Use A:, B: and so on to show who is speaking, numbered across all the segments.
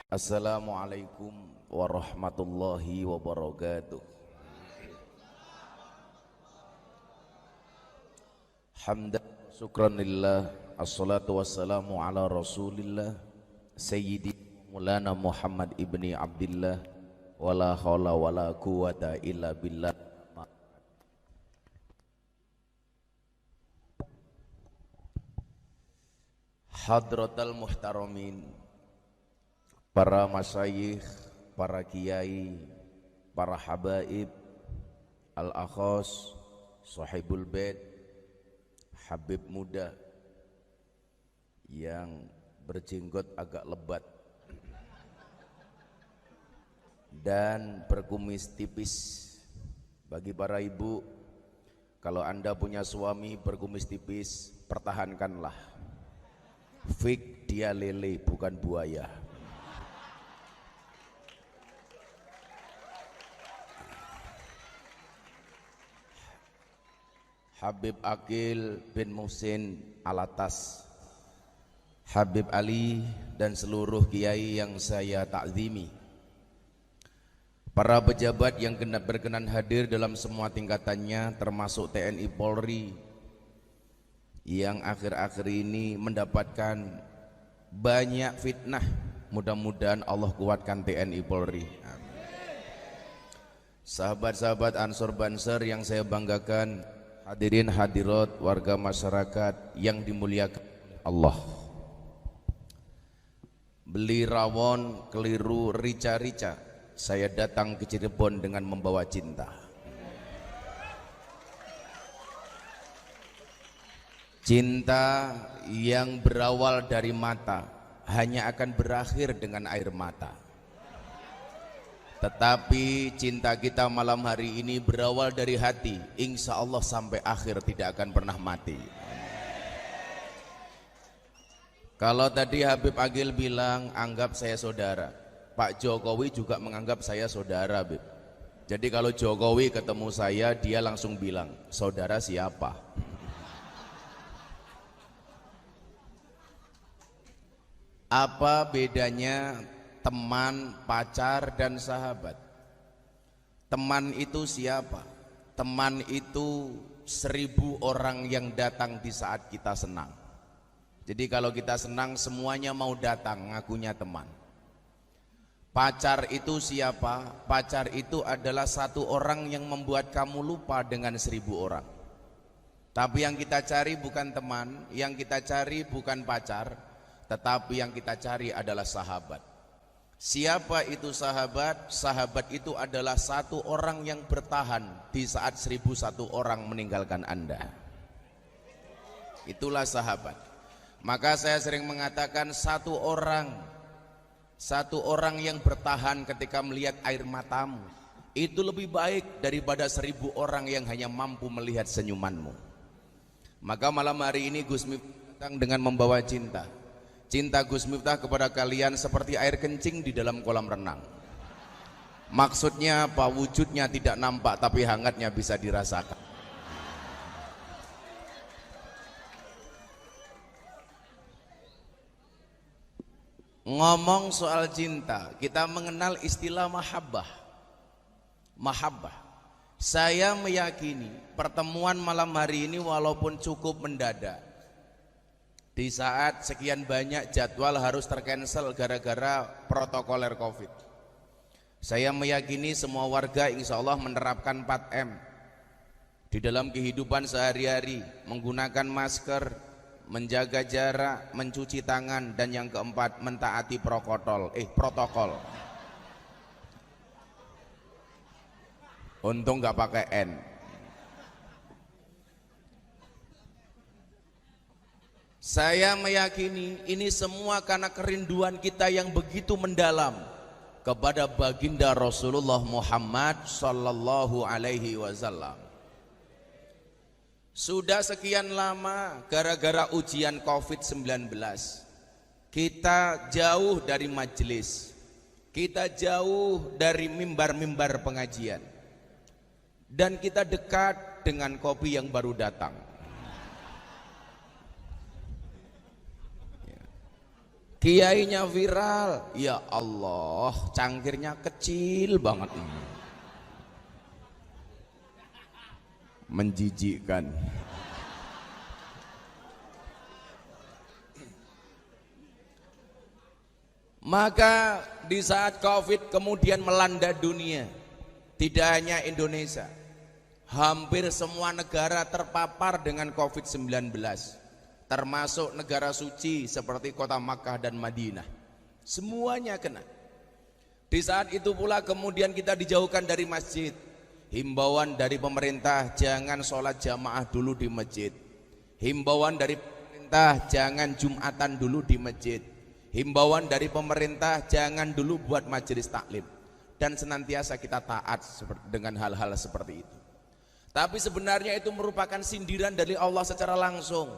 A: Assalamualaikum warahmatullahi wabarakatuh. Hamdan syukran lillah, assalatu wassalamu ala rasulillah Sayyidi Maulana Muhammad ibni Abdillah, wala hawla wala quwata illa billah. Hadratal muhtaramin, para masyayikh, para kiai, para habaib, al-akhos, sahibul bait, habib muda yang berjenggot agak lebat dan berkumis tipis. Bagi para ibu, kalau anda punya suami berkumis tipis, pertahankanlah. Fik dia lele bukan buaya. Habib Aqil bin Muhsin Alatas, Habib Ali dan seluruh kiai yang saya takzimi, para pejabat yang berkenan hadir dalam semua tingkatannya, termasuk TNI Polri yang akhir-akhir ini mendapatkan banyak fitnah. Mudah-mudahan Allah kuatkan TNI Polri. Sahabat-sahabat Ansor Banser yang saya banggakan, hadirin hadirat warga masyarakat yang dimuliakan Allah. Beli rawon keliru rica-rica, saya datang ke Cirebon dengan membawa cinta. Cinta yang berawal dari mata hanya akan berakhir dengan air mata. Tetapi cinta kita malam hari ini berawal dari hati, insya Allah sampai akhir tidak akan pernah mati. Kalau tadi Habib Aqil bilang anggap saya saudara, Pak Jokowi juga menganggap saya saudara, Bib. Jadi kalau Jokowi ketemu saya, dia langsung bilang, saudara siapa? Apa bedanya teman, pacar, dan sahabat? Teman itu siapa? Teman itu 1000 orang yang datang di saat kita senang. Jadi kalau kita senang semuanya mau datang, ngakunya teman. Pacar itu siapa? Pacar itu adalah satu orang yang membuat kamu lupa dengan 1000 orang. Tapi yang kita cari bukan teman, yang kita cari bukan pacar, tetapi yang kita cari adalah sahabat. Siapa itu sahabat? Sahabat itu adalah satu orang yang bertahan di saat 1001 orang meninggalkan Anda. Itulah sahabat. Maka saya sering mengatakan satu orang yang bertahan ketika melihat air matamu itu lebih baik daripada 1000 orang yang hanya mampu melihat senyumanmu. Maka malam hari ini Gus Miftah datang dengan membawa cinta. Cinta Gus Miftah kepada kalian seperti air kencing di dalam kolam renang. Maksudnya apa? Wujudnya tidak nampak tapi hangatnya bisa dirasakan. Ngomong soal cinta, kita mengenal istilah mahabbah. Mahabbah. Saya meyakini pertemuan malam hari ini walaupun cukup mendadak, di saat sekian banyak jadwal harus tercancel gara-gara protokoler COVID, saya meyakini semua warga insya Allah menerapkan 4M di dalam kehidupan sehari-hari, menggunakan masker, menjaga jarak, mencuci tangan, dan yang keempat mentaati protokol. Untung nggak pakai N. Saya meyakini ini semua karena kerinduan kita yang begitu mendalam kepada baginda Rasulullah Muhammad sallallahu alaihi wasallam. Sudah sekian lama gara-gara ujian COVID-19 kita jauh dari majelis, kita jauh dari mimbar-mimbar pengajian, dan kita dekat dengan kopi yang baru datang. kiainya viral, ya Allah, cangkirnya kecil banget, menjijikkan. Maka di saat Covid kemudian melanda dunia, tidak hanya Indonesia, hampir semua negara terpapar dengan Covid-19, termasuk negara suci seperti kota Makkah dan Madinah. Semuanya kena. Di saat itu pula kemudian kita dijauhkan dari masjid. Himbauan dari pemerintah, jangan sholat jamaah dulu di masjid. Himbauan dari pemerintah, jangan jumatan dulu di masjid. Himbauan dari pemerintah, jangan dulu buat majelis taklim. Dan senantiasa kita taat dengan hal-hal seperti itu. Tapi sebenarnya itu merupakan sindiran dari Allah secara langsung.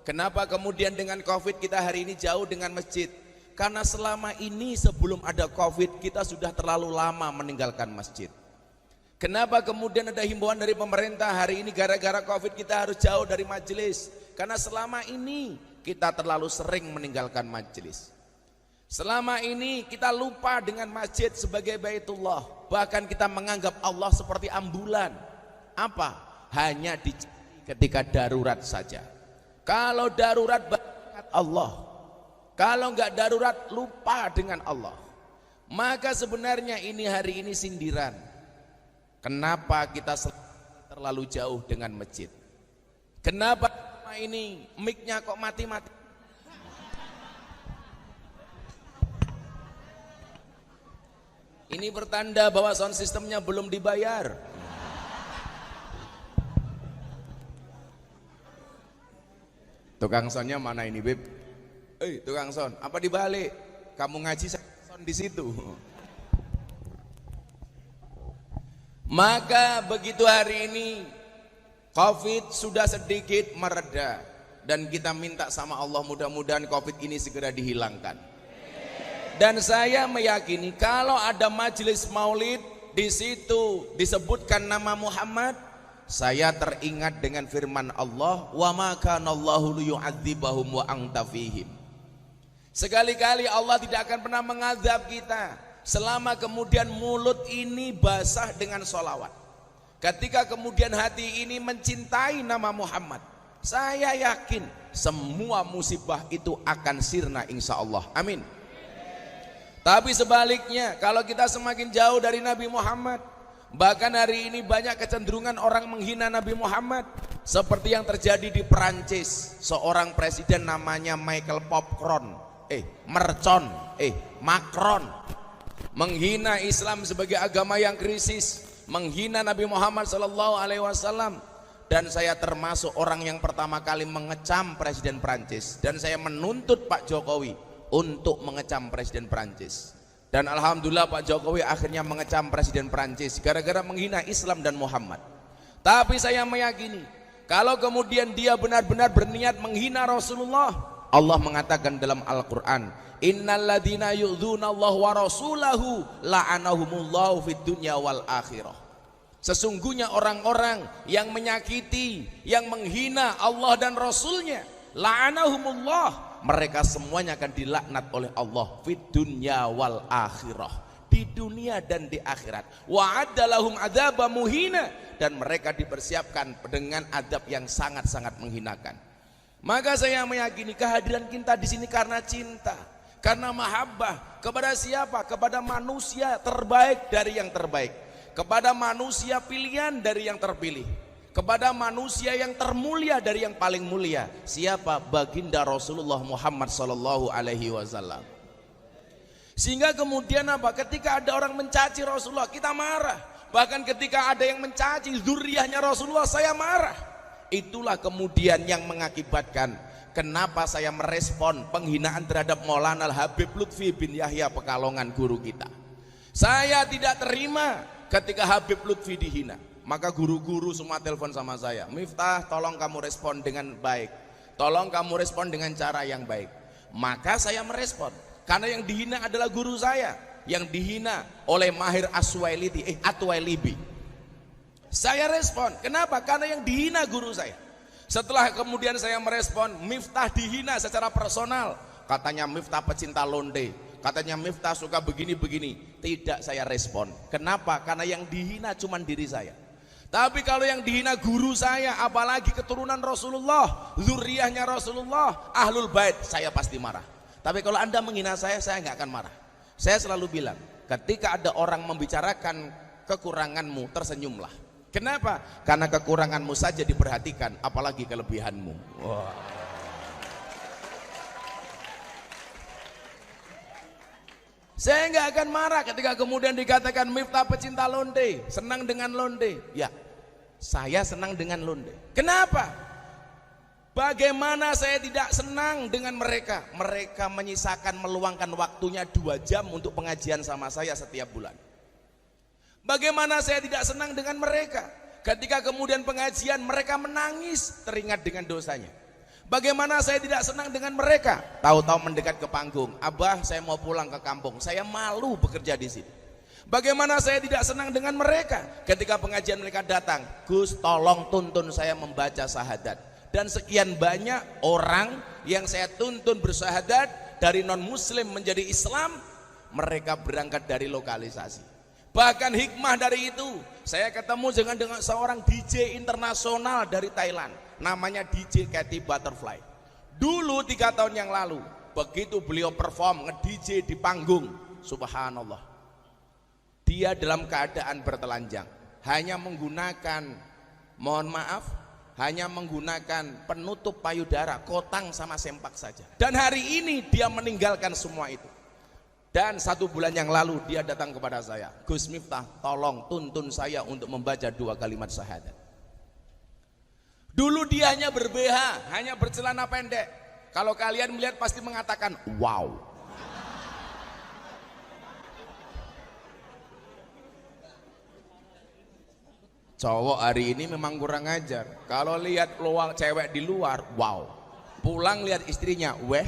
A: Kenapa kemudian dengan Covid kita hari ini jauh dengan masjid? Karena selama ini sebelum ada Covid kita sudah terlalu lama meninggalkan masjid. Kenapa kemudian ada himbauan dari pemerintah hari ini gara-gara Covid kita harus jauh dari majelis? Karena selama ini kita terlalu sering meninggalkan majelis. Selama ini kita lupa dengan masjid sebagai Baitullah. Bahkan kita menganggap Allah seperti ambulan. Apa? Hanya ketika darurat saja. Kalau darurat ingat Allah. Kalau enggak darurat lupa dengan Allah. Maka sebenarnya ini hari ini sindiran. Kenapa kita terlalu jauh dengan masjid? Kenapa ini mic-nya kok mati-mati? Ini bertanda bahwa sound sistemnya belum dibayar. Tukang soundnya mana ini, Beb? Tukang sound, apa dibalik? Kamu ngaji sound di situ. Maka begitu hari ini Covid sudah sedikit mereda dan kita minta sama Allah mudah-mudahan Covid ini segera dihilangkan. Dan saya meyakini kalau ada majelis maulid di situ disebutkan nama Muhammad, saya teringat dengan firman Allah, wa ma kana Allahu liyu'adzibahum wa anta fihim. Sekali-kali Allah tidak akan pernah mengazab kita selama kemudian mulut ini basah dengan sholawat. Ketika kemudian hati ini mencintai nama Muhammad, saya yakin semua musibah itu akan sirna insya Allah. Amin. Tapi sebaliknya, kalau kita semakin jauh dari Nabi Muhammad, bahkan hari ini banyak kecenderungan orang menghina Nabi Muhammad, seperti yang terjadi di Perancis. Seorang presiden namanya Macron menghina Islam sebagai agama yang krisis, menghina Nabi Muhammad SAW. Dan saya termasuk orang yang pertama kali mengecam presiden Perancis, dan saya menuntut Pak Jokowi untuk mengecam presiden Perancis. Dan alhamdulillah Pak Jokowi akhirnya mengecam presiden Perancis gara-gara menghina Islam dan Muhammad. Tapi saya meyakini kalau kemudian dia benar-benar berniat menghina Rasulullah, Allah mengatakan dalam Al-Quran, innalladzina yu'dzunallaha wa rasulahu la'anahumullahu fid dunya wal akhirah. Sesungguhnya orang-orang yang menyakiti, yang menghina Allah dan Rasulnya, la'anahumullah, mereka semuanya akan dilaknat oleh Allah fid dunya wal akhirah, di dunia dan di akhirat. Wa'adda lahum adzaba muhina, dan mereka dipersiapkan dengan adab yang sangat-sangat menghinakan. Maka saya meyakini kehadiran kita di sini karena cinta, karena mahabbah kepada siapa? Kepada manusia terbaik dari yang terbaik, kepada manusia pilihan dari yang terpilih, kepada manusia yang termulia dari yang paling mulia. Siapa? Baginda Rasulullah Muhammad sallallahu alaihi wasallam. Sehingga kemudian apa? Ketika ada orang mencaci Rasulullah, kita marah. Bahkan ketika ada yang mencaci zuriyahnya Rasulullah, saya marah. Itulah kemudian yang mengakibatkan kenapa saya merespon penghinaan terhadap Maulana Habib Lutfi bin Yahya Pekalongan, guru kita. Saya tidak terima ketika Habib Lutfi dihina. Maka guru-guru semua telepon sama saya, Miftah tolong kamu respon dengan baik, tolong kamu respon dengan cara yang baik. Maka saya merespon, karena yang dihina adalah guru saya, yang dihina oleh Mahir Atwailibi. Saya respon, kenapa? Karena yang dihina guru saya. Setelah kemudian saya merespon, Miftah dihina secara personal, katanya Miftah pecinta londe, katanya Miftah suka begini-begini. Tidak saya respon. Kenapa? Karena yang dihina cuma diri saya. Tapi kalau yang dihina guru saya, apalagi keturunan Rasulullah, zuriyahnya Rasulullah, ahlul bait, saya pasti marah. Tapi kalau Anda menghina saya nggak akan marah. Saya selalu bilang, ketika ada orang membicarakan kekuranganmu, tersenyumlah. Kenapa? Karena kekuranganmu saja diperhatikan, apalagi kelebihanmu. Wah. Saya nggak akan marah ketika kemudian dikatakan Miftah pecinta londe, senang dengan londe. Ya, saya senang dengan londe. Kenapa? Bagaimana saya tidak senang dengan mereka? Mereka menyisakan meluangkan waktunya 2 jam untuk pengajian sama saya setiap bulan. Bagaimana saya tidak senang dengan mereka? Ketika kemudian pengajian mereka menangis teringat dengan dosanya. Bagaimana saya tidak senang dengan mereka? Tahu-tahu mendekat ke panggung, Abah saya mau pulang ke kampung, saya malu bekerja di sini. Bagaimana saya tidak senang dengan mereka? Ketika pengajian mereka datang, Gus tolong tuntun saya membaca syahadat. Dan sekian banyak orang yang saya tuntun bersyahadat dari non muslim menjadi Islam, mereka berangkat dari lokalisasi. Bahkan hikmah dari itu, saya ketemu dengan seorang DJ internasional dari Thailand, namanya DJ Cathy Butterfly. Dulu 3 tahun yang lalu, begitu beliau perform nge-DJ di panggung, subhanallah, dia dalam keadaan bertelanjang, hanya menggunakan, mohon maaf, hanya menggunakan penutup payudara, kotang sama sempak saja. Dan hari ini dia meninggalkan semua itu. Dan 1 bulan yang lalu dia datang kepada saya, Gus Miftah tolong tuntun saya untuk membaca 2 kalimat syahadat. Dulu dia hanya ber-BH, hanya bercelana pendek. Kalau kalian melihat pasti mengatakan wow. Cowok hari ini memang kurang ajar. Kalau lihat peluang cewek di luar, wow. Pulang lihat istrinya, weh.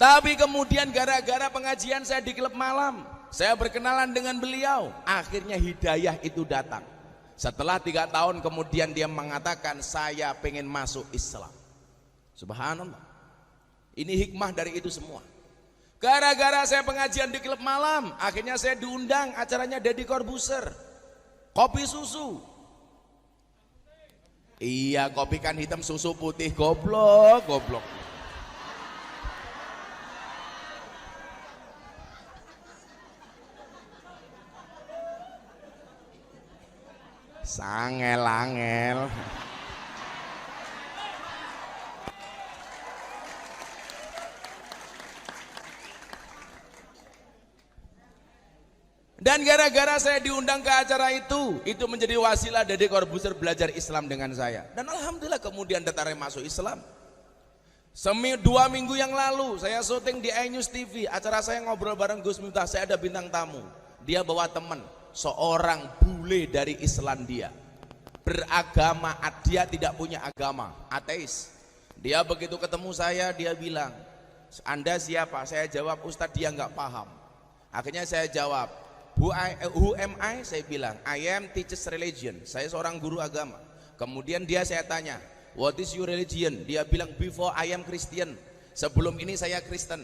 A: Tapi kemudian gara-gara pengajian saya di klub malam, saya berkenalan dengan beliau. Akhirnya hidayah itu datang. Setelah 3 tahun kemudian dia mengatakan, saya pengen masuk Islam. Subhanallah. Ini hikmah dari itu semua. Gara-gara saya pengajian di klub malam, akhirnya saya diundang acaranya Deddy Corbuzier, kopi susu. Iya, kopi kan hitam, susu putih, goblok. Sangel-angel. Dan gara-gara saya diundang ke acara itu menjadi wasilah Deddy Corbuzier belajar Islam dengan saya. Dan alhamdulillah kemudian tertarik masuk Islam. 2 minggu yang lalu saya syuting di iNews TV, acara saya ngobrol bareng Gus Miftah, saya ada bintang tamu. Dia bawa teman, seorang bule dari Islandia. Beragama, dia tidak punya agama, ateis. Dia begitu ketemu saya, dia bilang, Anda siapa? Saya jawab, Ustadz, dia nggak paham. Akhirnya saya jawab, who am I? Saya bilang, I am teacher's religion. Saya seorang guru agama. Kemudian saya tanya, what is your religion? Dia bilang, before I am Christian. Sebelum ini saya Kristen.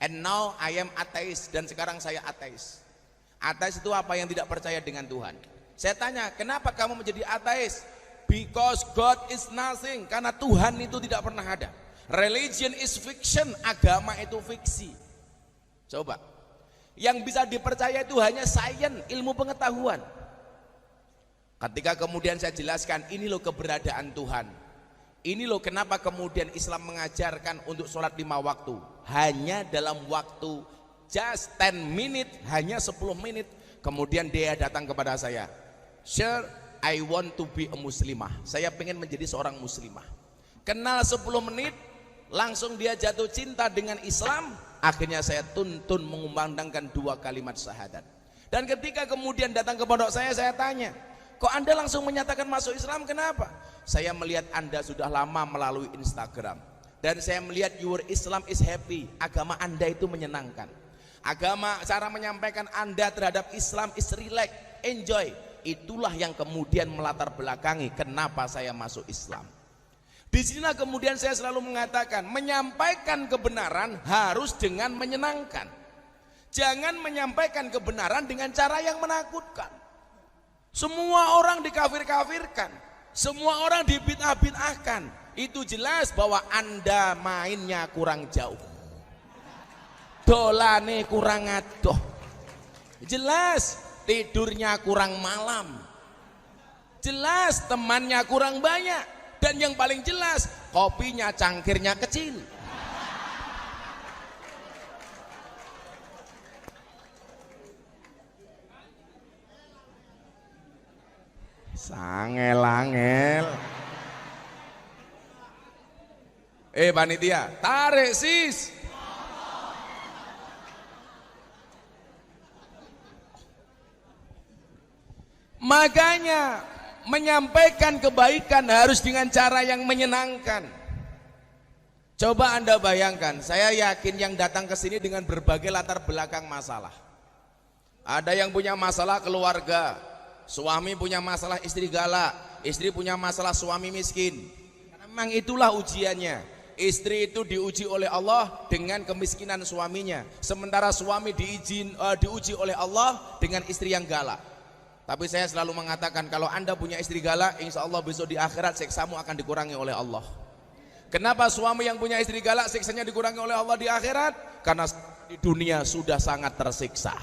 A: And now I am atheist. Dan sekarang saya ateis. Ateis itu apa? Yang tidak percaya dengan Tuhan. Saya tanya, kenapa kamu menjadi ateis? Because God is nothing. Karena Tuhan itu tidak pernah ada. Religion is fiction. Agama itu fiksi. Coba. Yang bisa dipercaya itu hanya sains, ilmu pengetahuan. Ketika kemudian saya jelaskan, ini loh keberadaan Tuhan, ini loh kenapa kemudian Islam mengajarkan untuk sholat 5 waktu hanya dalam waktu just 10 menit, hanya 10 menit. Kemudian dia datang kepada saya, Sir, I want to be a muslimah. Saya pengen menjadi seorang muslimah. Kenal 10 menit, langsung dia jatuh cinta dengan Islam. Akhirnya saya tuntun mengumandangkan 2 kalimat syahadat. Dan ketika kemudian datang ke pondok saya tanya, kok Anda langsung menyatakan masuk Islam, kenapa? Saya melihat Anda sudah lama melalui Instagram, dan saya melihat your Islam is happy. Agama Anda itu menyenangkan. Agama, cara menyampaikan Anda terhadap Islam is relax, enjoy. Itulah yang kemudian melatar belakangi kenapa saya masuk Islam. Di sinilah kemudian saya selalu mengatakan, menyampaikan kebenaran harus dengan menyenangkan. Jangan menyampaikan kebenaran dengan cara yang menakutkan. Semua orang dikafir-kafirkan, semua orang dibid'ah-bid'ahkan. Itu jelas bahwa Anda mainnya kurang jauh, dolane kurang adoh, jelas tidurnya kurang malam, jelas temannya kurang banyak, dan yang paling jelas kopinya cangkirnya kecil. Sangel-angel. Panitia, tarik sis. Makanya menyampaikan kebaikan harus dengan cara yang menyenangkan. Coba Anda bayangkan, saya yakin yang datang ke sini dengan berbagai latar belakang masalah. Ada yang punya masalah keluarga, suami punya masalah istri galak, istri punya masalah suami miskin. Karena memang itulah ujiannya. Istri itu diuji oleh Allah dengan kemiskinan suaminya, sementara suami diuji oleh Allah dengan istri yang galak. Tapi saya selalu mengatakan, kalau Anda punya istri galak, insya Allah besok di akhirat siksamu akan dikurangi oleh Allah. Kenapa suami yang punya istri galak siksanya dikurangi oleh Allah di akhirat? Karena di dunia sudah sangat tersiksa.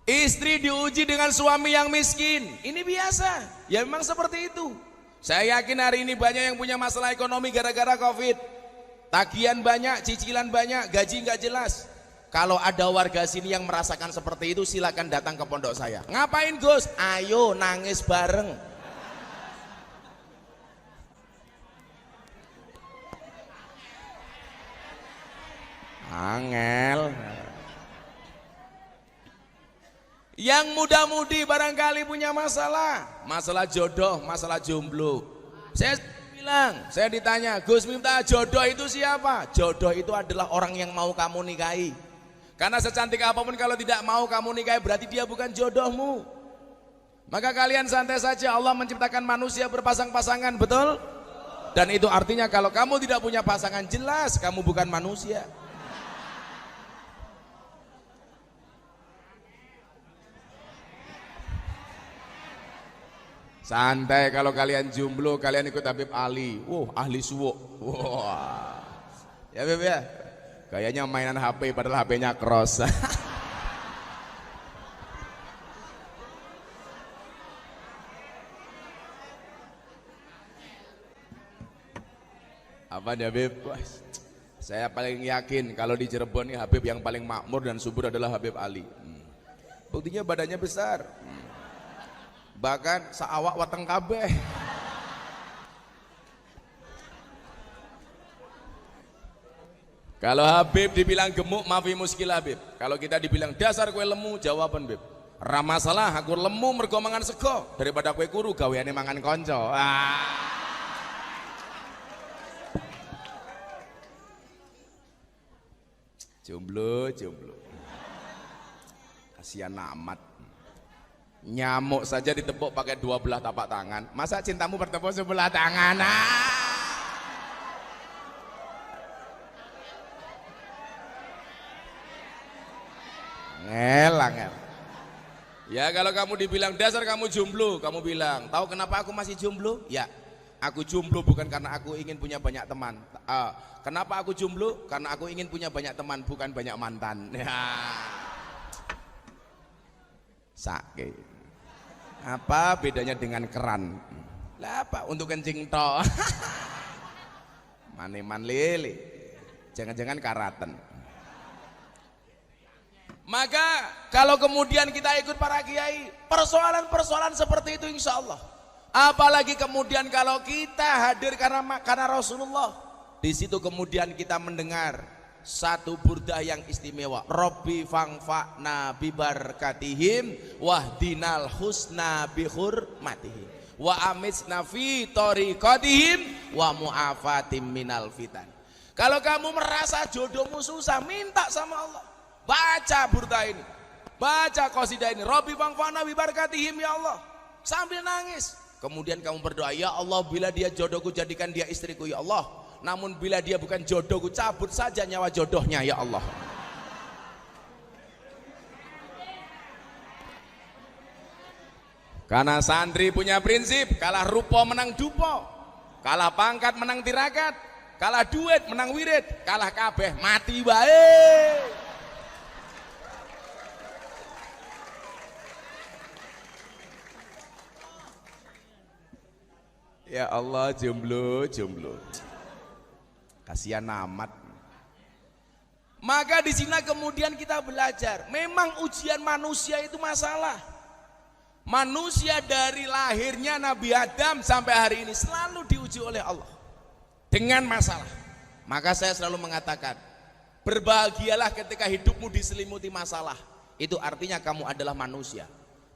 A: Istri diuji dengan suami yang miskin, ini biasa, ya memang seperti itu. Saya yakin hari ini banyak yang punya masalah ekonomi gara-gara Covid. Tagihan banyak, cicilan banyak, gaji nggak jelas. Kalau ada warga sini yang merasakan seperti itu, silakan datang ke pondok saya. Ngapain Gus? Ayo nangis bareng. Angel. Yang muda-mudi barangkali punya masalah jodoh, masalah jomblo. Saya ditanya, Gus Miftah, jodoh itu siapa? Jodoh itu adalah orang yang mau kamu nikahi. Karena secantik apapun kalau tidak mau kamu nikahi, berarti dia bukan jodohmu. Maka kalian santai saja, Allah menciptakan manusia berpasang-pasangan, betul? Dan itu artinya kalau kamu tidak punya pasangan, jelas kamu bukan manusia. Santai, kalau kalian jomblo, kalian ikut Habib Ali. Ahli suwuk. Ya Beb ya. Kayaknya mainan HP padahal HP-nya cross. Apa ya Beb? Saya paling yakin kalau di Cirebon nih Habib yang paling makmur dan subur adalah Habib Ali. Buktinya badannya besar. Bahkan saawak wateng kabeh. Kalau Habib dibilang gemuk, maafi muskil Habib. Kalau kita dibilang dasar kue lemu, jawaban Bib, ra masalah aku lemu mergo mangan sego daripada kue kuru gaweane mangan konco. Jomblo. Kasihan amat. Nyamuk saja ditepuk pakai 2 belah tapak tangan, masa cintamu bertepuk sebelah tangan? Angel. Ya kalau kamu dibilang dasar kamu jomblo, kamu bilang, tahu kenapa aku masih jomblo? Ya, aku jomblo bukan karena aku ingin punya banyak teman. Kenapa aku jomblo? Karena aku ingin punya banyak teman, bukan banyak mantan. Sakit. Apa bedanya dengan keran? Lah apa? Untuk kencing toh. Maneman lele. Jangan-jangan karaten. Maka kalau kemudian kita ikut para kiai, persoalan-persoalan seperti itu insya Allah. Apalagi kemudian kalau kita hadir karena Rasulullah, di situ kemudian kita mendengar satu burdah yang istimewa. Robbi fangfa'na bibarakatihim wahdinal husna bihurmatihim wa amitsna fi tariqatihim wa mu'afatim minal fitan. Kalau kamu merasa jodohmu susah, minta sama Allah. Baca burdah ini. baca qasidah ini, Rabbi fangfa'na bi barakatihim ya Allah, sambil nangis. Kemudian kamu berdoa, ya Allah bila dia jodohku jadikan dia istriku ya Allah, namun bila dia bukan jodohku cabut saja nyawa jodohnya ya Allah. Karena santri punya prinsip, kalah rupa menang dupo, kalah pangkat menang tirakat, kalah duit menang wirid, kalah kabeh mati bae. Ya Allah, jomblo, jomblo. Kasihan amat. Maka di sini kemudian kita belajar, memang ujian manusia itu masalah. Manusia dari lahirnya Nabi Adam sampai hari ini selalu diuji oleh Allah dengan masalah. Maka saya selalu mengatakan, berbahagialah ketika hidupmu diselimuti masalah. Itu artinya kamu adalah manusia.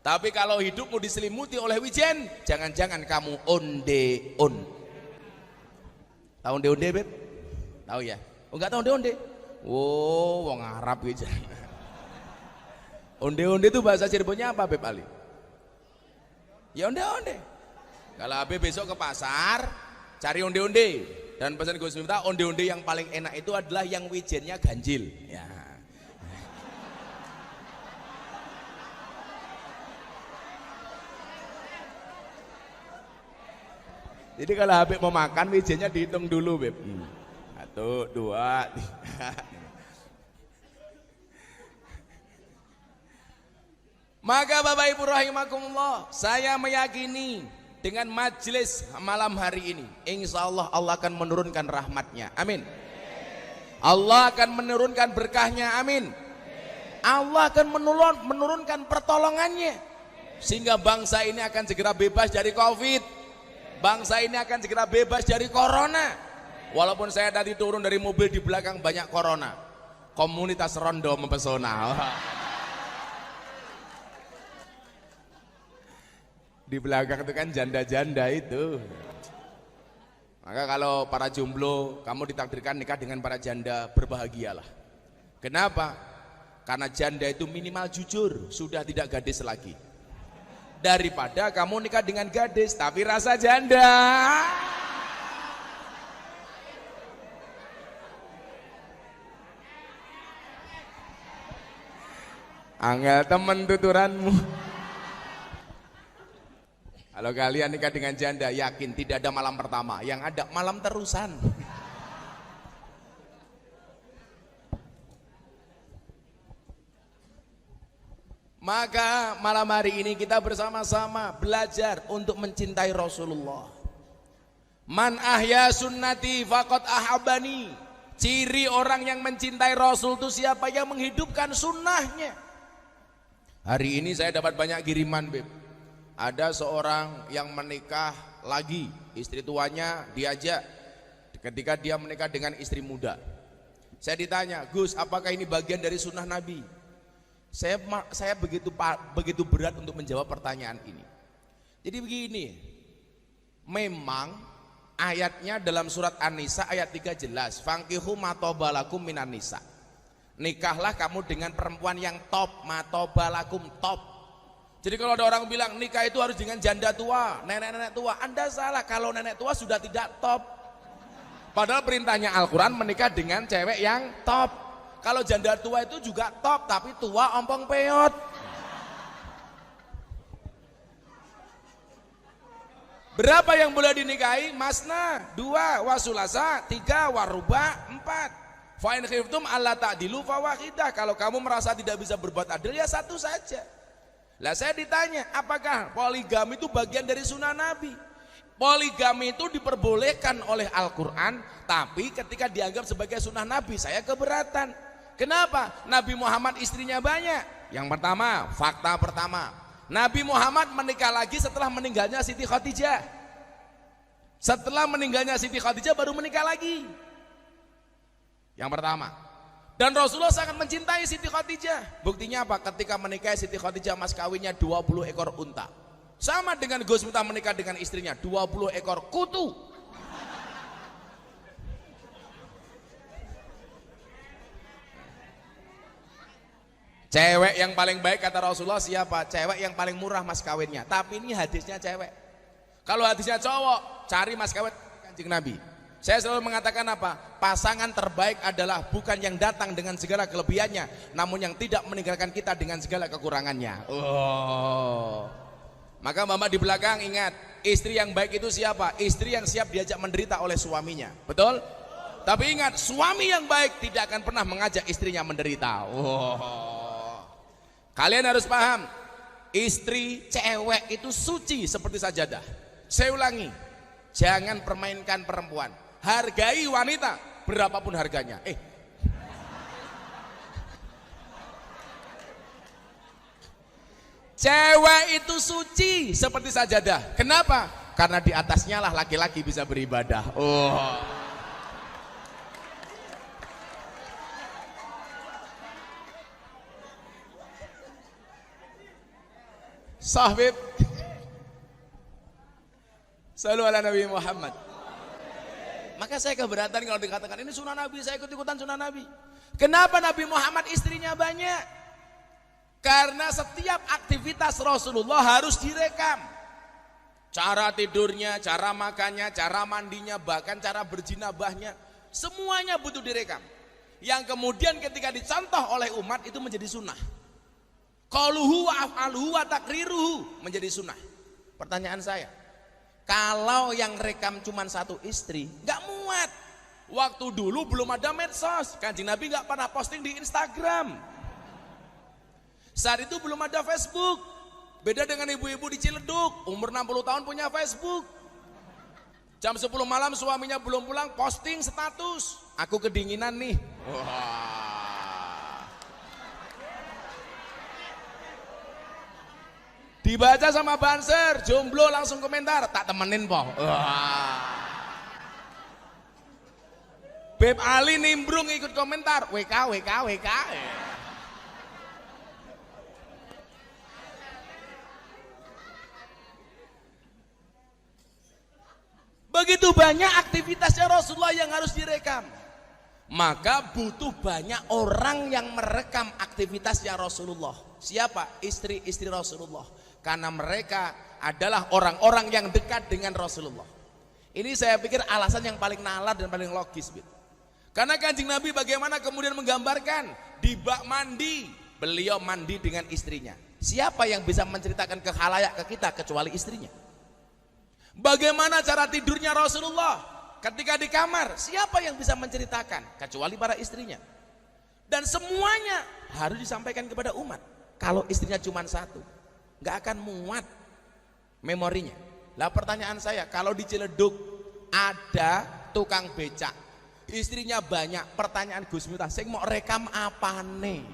A: Tapi kalau hidupmu diselimuti oleh wijen, jangan-jangan kamu onde-on. Tahu onde-onde, Beb? Tahu ya? Oh, enggak tahu onde-onde? Oh, wong Arab wijen. Onde-onde itu bahasa Cirebonnya apa, Beb Ali? Ya onde-onde. Kalau Habib besok ke pasar, cari onde-onde. Dan pesan Gus Miftah, onde-onde yang paling enak itu adalah yang wijennya ganjil. Ya. Jadi kalau Habib mau makan, wijennya dihitung dulu, Beb. 1, 2, 3. Maka Bapak Ibu rahimakumullah, saya meyakini dengan majelis malam hari ini, insya Allah Allah akan menurunkan rahmatnya, amin. Allah akan menurunkan berkahnya, amin. Allah akan menurunkan pertolongannya, sehingga bangsa ini akan segera bebas dari Covid. Bangsa ini akan segera bebas dari corona. Walaupun saya tadi turun dari mobil, di belakang banyak corona. Komunitas rondo mempesona. Di belakang itu kan janda-janda itu. Maka kalau para jomblo, kamu ditakdirkan nikah dengan para janda, berbahagialah. Kenapa? Karena janda itu minimal jujur, sudah tidak gadis lagi. Daripada kamu nikah dengan gadis tapi rasa janda. Angel temen tuturanmu. Kalau kalian nikah dengan janda, yakin tidak ada malam pertama, yang ada malam terusan. Maka malam hari ini kita bersama-sama belajar untuk mencintai Rasulullah. Man ahya sunnati faqad ahabani. Ciri orang yang mencintai Rasul itu siapa? Yang menghidupkan sunnahnya. Hari ini saya dapat banyak kiriman, Beb. Ada seorang yang menikah lagi, istri tuanya diajak ketika dia menikah dengan istri muda. Saya ditanya, Gus, apakah ini bagian dari sunnah Nabi? Saya begitu berat untuk menjawab pertanyaan ini. Jadi begini, memang ayatnya dalam surat An-Nisa ayat 3 jelas, fankihu matobalakum minan nisa. Nikahlah kamu dengan perempuan yang top, matobalakum top. Jadi kalau ada orang bilang nikah itu harus dengan janda tua, nenek-nenek tua, Anda salah. Kalau nenek tua sudah tidak top. Padahal perintahnya Al-Quran menikah dengan cewek yang top. Kalau janda tua itu juga top, tapi tua ompong peot. Berapa yang boleh dinikahi? Masna, 2, wasulasa, 3, waruba, 4. Fa in khiftum alla ta'dilu fawahidah. Kalau kamu merasa tidak bisa berbuat adil, ya satu saja. Lah saya ditanya, apakah poligami itu bagian dari sunnah Nabi? Poligami itu diperbolehkan oleh Al-Quran, tapi ketika dianggap sebagai sunnah Nabi, saya keberatan. Kenapa? Nabi Muhammad istrinya banyak. Yang pertama, fakta pertama, Nabi Muhammad menikah lagi setelah meninggalnya Siti Khadijah. Setelah meninggalnya Siti Khadijah baru menikah lagi. Yang pertama. Dan Rasulullah sangat mencintai Siti Khadijah. Buktinya apa? Ketika menikah Siti Khadijah, mas kawinnya 20 ekor unta. Sama dengan Gus Miftah menikah dengan istrinya, 20 ekor kutu. Cewek yang paling baik kata Rasulullah siapa? Cewek yang paling murah mas kawinnya. Tapi ini hadisnya cewek. Kalau hadisnya cowok, cari mas kawin Kanjeng Nabi. Saya selalu mengatakan apa? Pasangan terbaik adalah bukan yang datang dengan segala kelebihannya, namun yang tidak meninggalkan kita dengan segala kekurangannya. Oh. Maka Bapak di belakang ingat, istri yang baik itu siapa? Istri yang siap diajak menderita oleh suaminya. Betul? Tapi ingat, suami yang baik tidak akan pernah mengajak istrinya menderita. Oh. Kalian harus paham, istri cewek itu suci seperti sajadah. Saya ulangi, jangan permainkan perempuan. Hargai wanita berapapun harganya. Cewek itu suci seperti sajadah. Kenapa? Karena di atasnya lah laki-laki bisa beribadah. Oh. Sahbib, selalu ala Nabi Muhammad. Maka saya keberatan kalau dikatakan ini sunnah Nabi, saya ikut-ikutan sunnah Nabi. Kenapa Nabi Muhammad istrinya banyak? Karena setiap aktivitas Rasulullah harus direkam. Cara tidurnya, cara makannya, cara mandinya, bahkan cara berjinabahnya, semuanya butuh direkam. Yang kemudian ketika dicontoh oleh umat itu menjadi sunnah. Qauluhu wa af'aluhu wa takriruhu menjadi sunnah. Pertanyaan saya, kalau yang rekam cuma satu istri, nggak muat. Waktu dulu belum ada medsos, Kanjeng Nabi nggak pernah posting di Instagram. Saat itu belum ada Facebook. Beda dengan ibu-ibu di Ciledug, umur 60 tahun punya Facebook. Jam 10 malam suaminya belum pulang, posting status, aku kedinginan nih. Wah. Dibaca sama Banser, jomblo langsung komentar, tak temenin po. Beb Ali nimbrung ikut komentar, WK. Begitu banyak aktivitasnya Rasulullah yang harus direkam. Maka butuh banyak orang yang merekam aktivitasnya Rasulullah. Siapa? Istri-istri Rasulullah. Karena mereka adalah orang-orang yang dekat dengan Rasulullah. Ini saya pikir alasan yang paling nalar dan paling logis. Karena Kanjeng Nabi bagaimana kemudian menggambarkan di bak mandi, beliau mandi dengan istrinya. Siapa yang bisa menceritakan ke khalayak ke kita kecuali istrinya? Bagaimana cara tidurnya Rasulullah ketika di kamar? Siapa yang bisa menceritakan kecuali para istrinya? Dan semuanya harus disampaikan kepada umat. Kalau istrinya cuma satu, nggak akan muat memorinya. Lah pertanyaan saya, kalau di Ciledug ada tukang becak, istrinya banyak, pertanyaan Gus Miftah, sing mau rekam apa nih?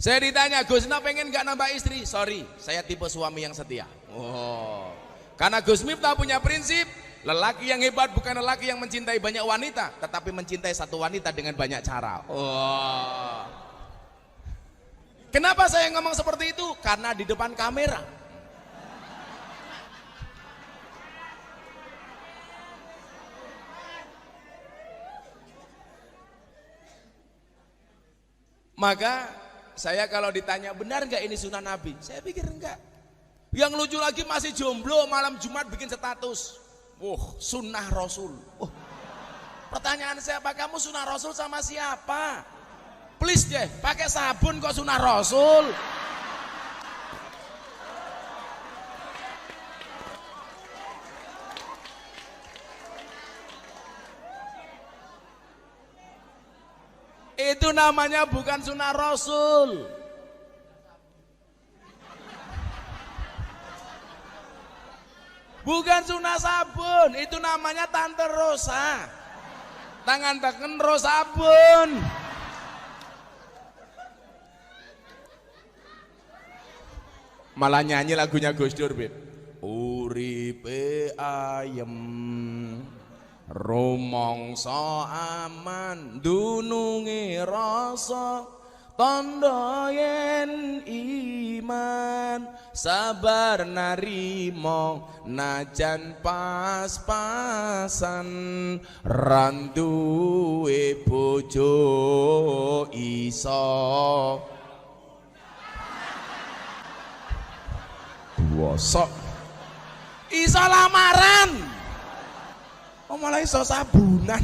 A: Saya ditanya, Gus Miftah pengen nggak nambah istri? Sorry, saya tipe suami yang setia. Oh, karena Gus Miftah punya prinsip, lelaki yang hebat bukan lelaki yang mencintai banyak wanita, tetapi mencintai satu wanita dengan banyak cara. Oh. Kenapa saya ngomong seperti itu? Karena di depan kamera. Maka saya kalau ditanya benar nggak ini sunnah Nabi, saya pikir enggak. Yang lucu lagi masih jomblo malam Jumat bikin status. Sunnah Rasul. Pertanyaan saya, apa kamu sunnah Rasul sama siapa? Please deh, pakai sabun kok sunnah Rasul. Itu namanya bukan sunnah Rasul. Bukan sunnah sabun, itu namanya Tante Rosa. Tangan teken ro sabun. Malah nyanyi lagunya Gus Dur, Beb. Uripe ayem, rumangsa aman, dununge rasa, tandha yen iman. sabar narimo najan pas-pasan randuwe bojo iso bosok iso lamaran malah iso sabunan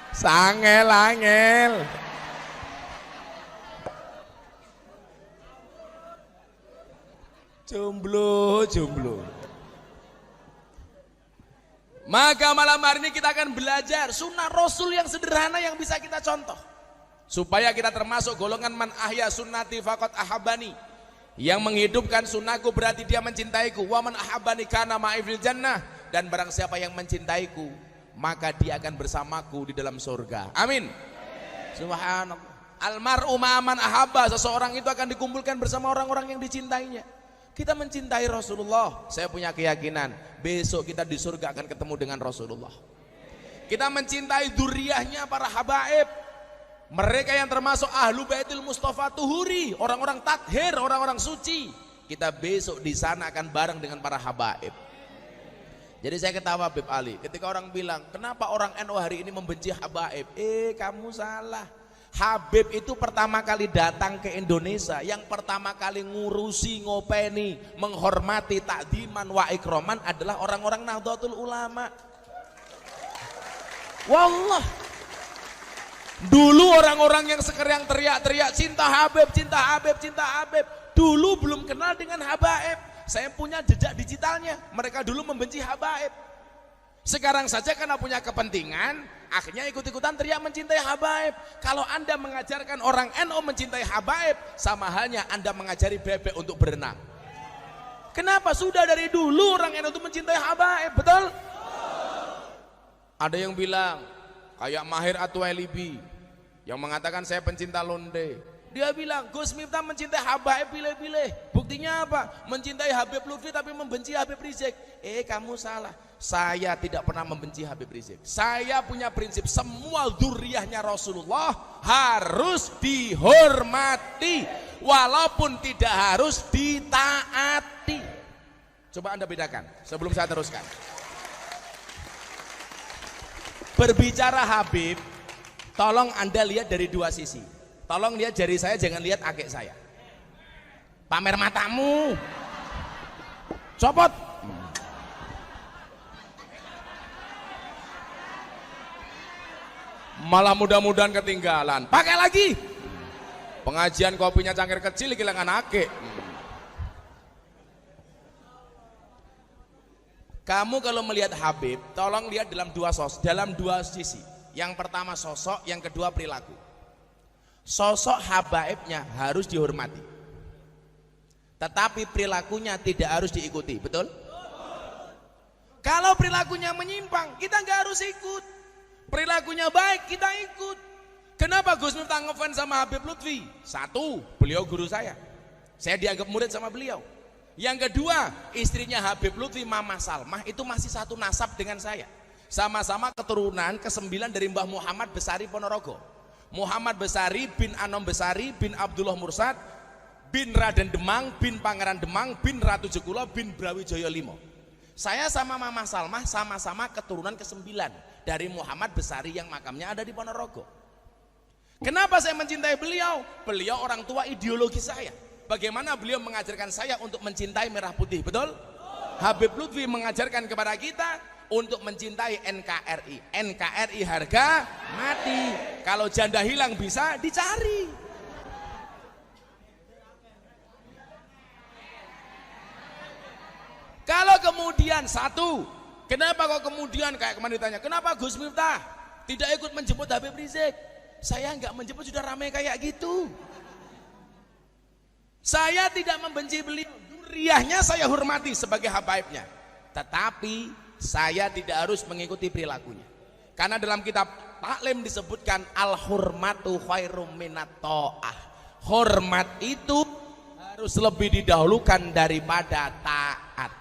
A: sangel-angel jomblo. Maka malam hari ini kita akan belajar sunnah Rasul yang sederhana yang bisa kita contoh, supaya kita termasuk golongan man ahya sunnati faqad ahabani, yang menghidupkan sunnahku berarti dia mencintaiku. Wa man ahabani kana ma'i fil jannah, dan barang siapa yang mencintaiku maka dia akan bersamaku di dalam surga. Amin. Subhanallah. Almar'u ma'aman ahabba, seseorang itu akan dikumpulkan bersama orang-orang yang dicintainya. Kita mencintai Rasulullah, saya punya keyakinan besok kita di surga akan ketemu dengan Rasulullah. Kita mencintai dzurriyyahnya para habaib, mereka yang termasuk ahlu baitul Mustafa tuhuri, orang-orang tathir, orang-orang suci. Kita besok di sana akan bareng dengan para habaib. Jadi saya ketawa Habib Ali ketika orang bilang, kenapa orang NU hari ini membenci habaib? Kamu salah. Habib itu pertama kali datang ke Indonesia, yang pertama kali ngurusi, ngopeni, menghormati, takdiman wa ikroman adalah orang-orang Nahdlatul Ulama. Wallah, dulu orang-orang yang sekarang teriak-teriak cinta Habib, cinta Habib, cinta Habib, dulu belum kenal dengan habaib. Saya punya jejak digitalnya, mereka dulu membenci habaib. Sekarang saja karena punya kepentingan, akhirnya ikut-ikutan teriak mencintai habaib. Kalau Anda mengajarkan orang NU mencintai habaib, sama halnya Anda mengajari bebek untuk berenang. Kenapa? Sudah dari dulu orang NU itu mencintai habaib, betul? Ada yang bilang kayak Mahir Atuwailibi yang mengatakan saya pencinta londe. Dia bilang Gus Miftah mencintai habaib pilih-pilih. Buktinya apa? Mencintai Habib Lutfi tapi membenci Habib Rizik. Kamu salah. Saya tidak pernah membenci Habib Rizik. Saya punya prinsip semua dzurriyyahnya Rasulullah harus dihormati walaupun tidak harus ditaati. Coba Anda bedakan sebelum saya teruskan. Berbicara Habib, tolong Anda lihat dari dua sisi. Tolong lihat jari saya, jangan lihat akik saya. Pamer matamu. Copot. Malah mudah-mudahan ketinggalan. Pakai lagi. Pengajian kopinya cangkir kecil kehilangan akik. Kamu kalau melihat Habib, tolong lihat dalam dua sisi. Yang pertama sosok, yang kedua perilaku. Sosok habaibnya harus dihormati, tetapi perilakunya tidak harus diikuti, betul? Kalau perilakunya menyimpang, kita nggak harus ikut. Perilakunya baik, kita ikut. Kenapa Gus Miftah ngefans sama Habib Lutfi? Satu, beliau guru saya dianggap murid sama beliau. Yang kedua, istrinya Habib Lutfi, Mama Salmah, itu masih satu nasab dengan saya. Sama-sama keturunan ke-9 dari Mbah Muhammad Besari Ponorogo. Muhammad Besari bin Anom Besari bin Abdullah Mursad bin Raden Demang bin Pangeran Demang bin Ratu Jekulo bin Brawijaya Limo. Saya sama Mama Salmah sama-sama keturunan ke-9 dari Muhammad Besari yang makamnya ada di Ponorogo. Kenapa saya mencintai beliau? Beliau orang tua ideologi saya. Bagaimana beliau mengajarkan saya untuk mencintai merah putih, betul? Habib Lutfi mengajarkan kepada kita untuk mencintai NKRI. NKRI harga mati. Kalau janda hilang bisa dicari. Kalau kemudian satu, kenapa kok kemudian kayak kemarin ditanya, kenapa Gus Miftah tidak ikut menjemput Habib Rizik? Saya nggak menjemput, sudah ramai kayak gitu. Saya tidak membenci beliau, dzurriyyahnya saya hormati sebagai habaibnya. Tetapi saya tidak harus mengikuti perilakunya. Karena dalam kitab taklim disebutkan al-hurmatu khairum minat ta'ah. Hormat itu harus lebih didahulukan daripada taat.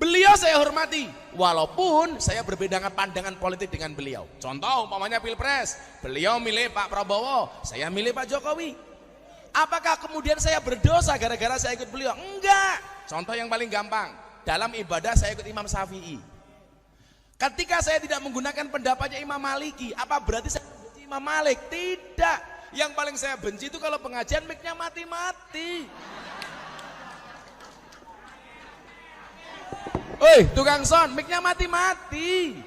A: Beliau saya hormati walaupun saya berbeda pandangan politik dengan beliau. Contoh umpamanya Pilpres, beliau milih Pak Prabowo, saya milih Pak Jokowi. Apakah kemudian saya berdosa gara-gara saya ikut beliau? Enggak. Contoh yang paling gampang, dalam ibadah saya ikut Imam Syafi'i. Ketika saya tidak menggunakan pendapatnya Imam Maliki, apa berarti saya benci Imam Malik? Tidak. Yang paling saya benci itu kalau pengajian mic-nya mati-mati. Oi, tukang sound, mic-nya mati-mati.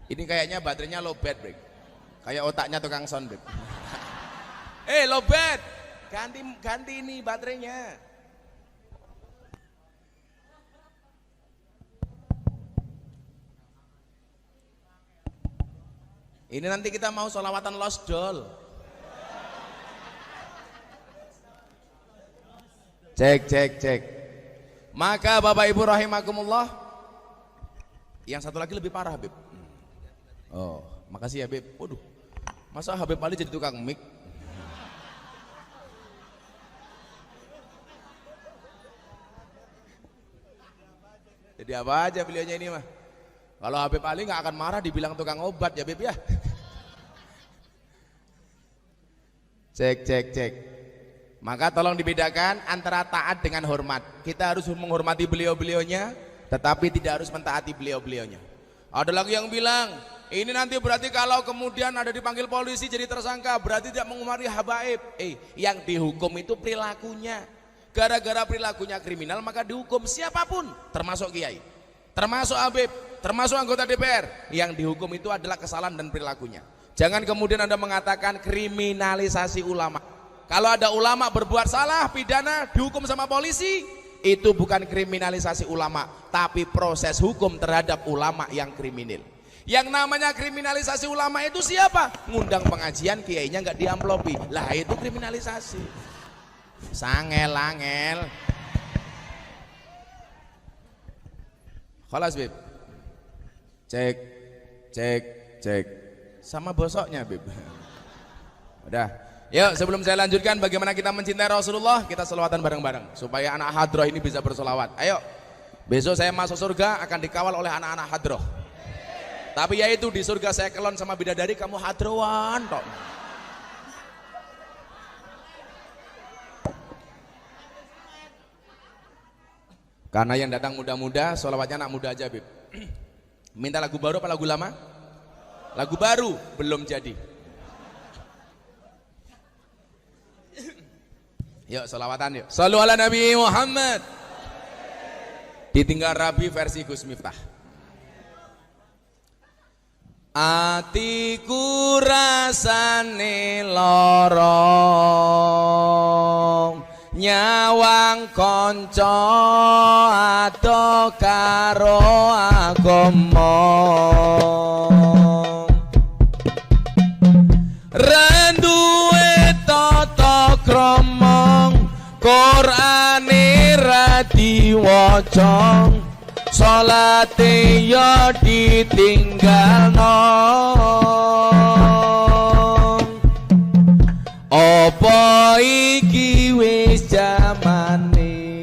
A: Ini kayaknya baterainya low bat, Bro. Kayak otaknya tukang sound, Beb. Lobet, ganti ini baterainya. Ini nanti kita mau sholawatan lost doll. Cek. Maka Bapak Ibu rahimakumullah, yang satu lagi lebih parah, Beb. Oh, makasih ya, Beb. Waduh. Masa Habib Ali jadi tukang mic? Jadi apa aja beliaunya ini mah. Kalau Habib Ali nggak akan marah dibilang tukang obat ya, Beb ya. Cek. Maka tolong dibedakan antara taat dengan hormat. Kita harus menghormati beliau-beliaunya, tetapi tidak harus mentaati beliau-beliaunya. Ada lagi yang bilang, ini nanti berarti kalau kemudian ada dipanggil polisi jadi tersangka, berarti tidak menghormati habaib. Yang dihukum itu perilakunya. Gara-gara perilakunya kriminal maka dihukum siapapun, termasuk kiai, termasuk habib, termasuk anggota DPR. Yang dihukum itu adalah kesalahan dan perilakunya. Jangan kemudian Anda mengatakan kriminalisasi ulama. Kalau ada ulama berbuat salah pidana dihukum sama polisi, itu bukan kriminalisasi ulama, tapi proses hukum terhadap ulama yang kriminal. Yang namanya kriminalisasi ulama itu siapa? Ngundang pengajian kiainya nggak diamplopi, lah itu kriminalisasi. Sangel-angel. Khalas, Beb. Cek. Sama bosoknya, Beb. Udah. Yuk, sebelum saya lanjutkan bagaimana kita mencintai Rasulullah, kita selawatan bareng-bareng supaya anak hadroh ini bisa berselawat. Ayo. Besok saya masuk surga akan dikawal oleh anak-anak hadroh. Tapi yaitu di surga saya kelon sama bidadari, kamu hadrowan tok. Karena yang datang muda-muda, sholawatnya anak muda aja, Bib. Minta lagu baru apa lagu lama? Lagu baru, belum jadi. Yuk, sholawatan yuk. Shallu ala Nabi Muhammad. Ditinggal Rabi versi Gus Miftah. Atiku rasane lorong, nyawang konco ado karo agama, randuwe tata krama Qur'ane ra diwaca, salate yo ditinggalno. Apa iki wis jamane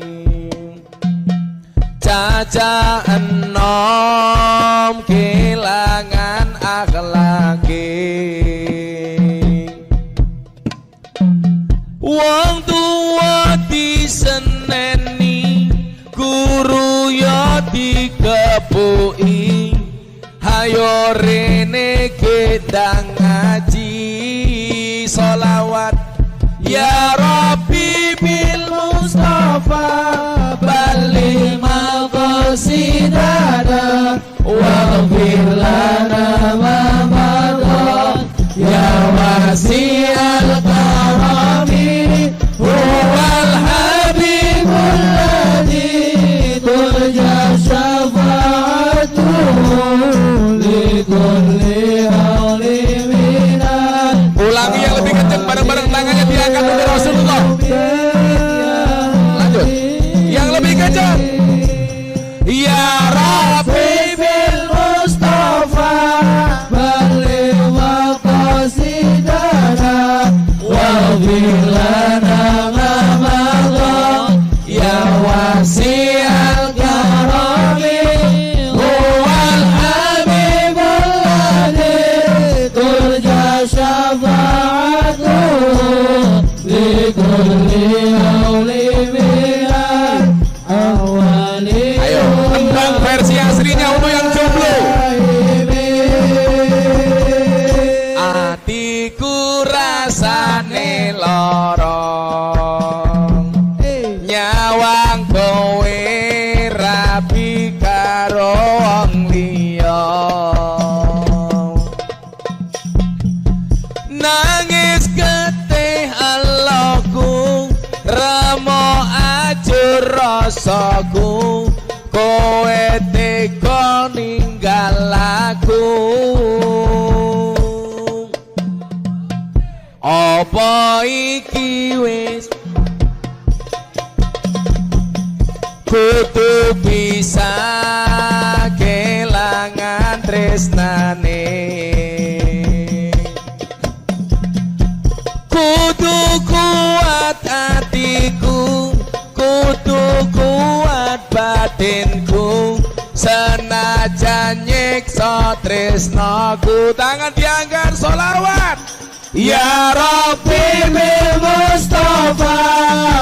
A: caca enom kelangan akhlake, wong tuwa diseneni, guru yo dikepuki, hayo rene kita ngaji sholawat ya Rabbi bil Mustafa balil maqsidana waghfir lana ma madha ya wasi'al karami huwal habibul ladzi turja syafa'atuhu li kulli hawli minan. Ulangi yang lebih kenceng, bareng-bareng tangannya diangkat oleh Rasulullah. Lanjut yang lebih kenceng. Ya Rabbi bil Mustafa Ayo, tembang versi aslinya untuk yang jomblo. Atiku rasane lorong, nyawang kowe rapi karo wong liya. Nangis getih eloku, remo ajur rasaku, kowe tega ninggal aku. Apa iki wis kudu bisa kelangan tresnane, kudu kuat hatiku, kudu kuat batinku, senajan nyiksa tresnaku. Tangan diangkat, sholawat. Ya Rabbi bil Mustafa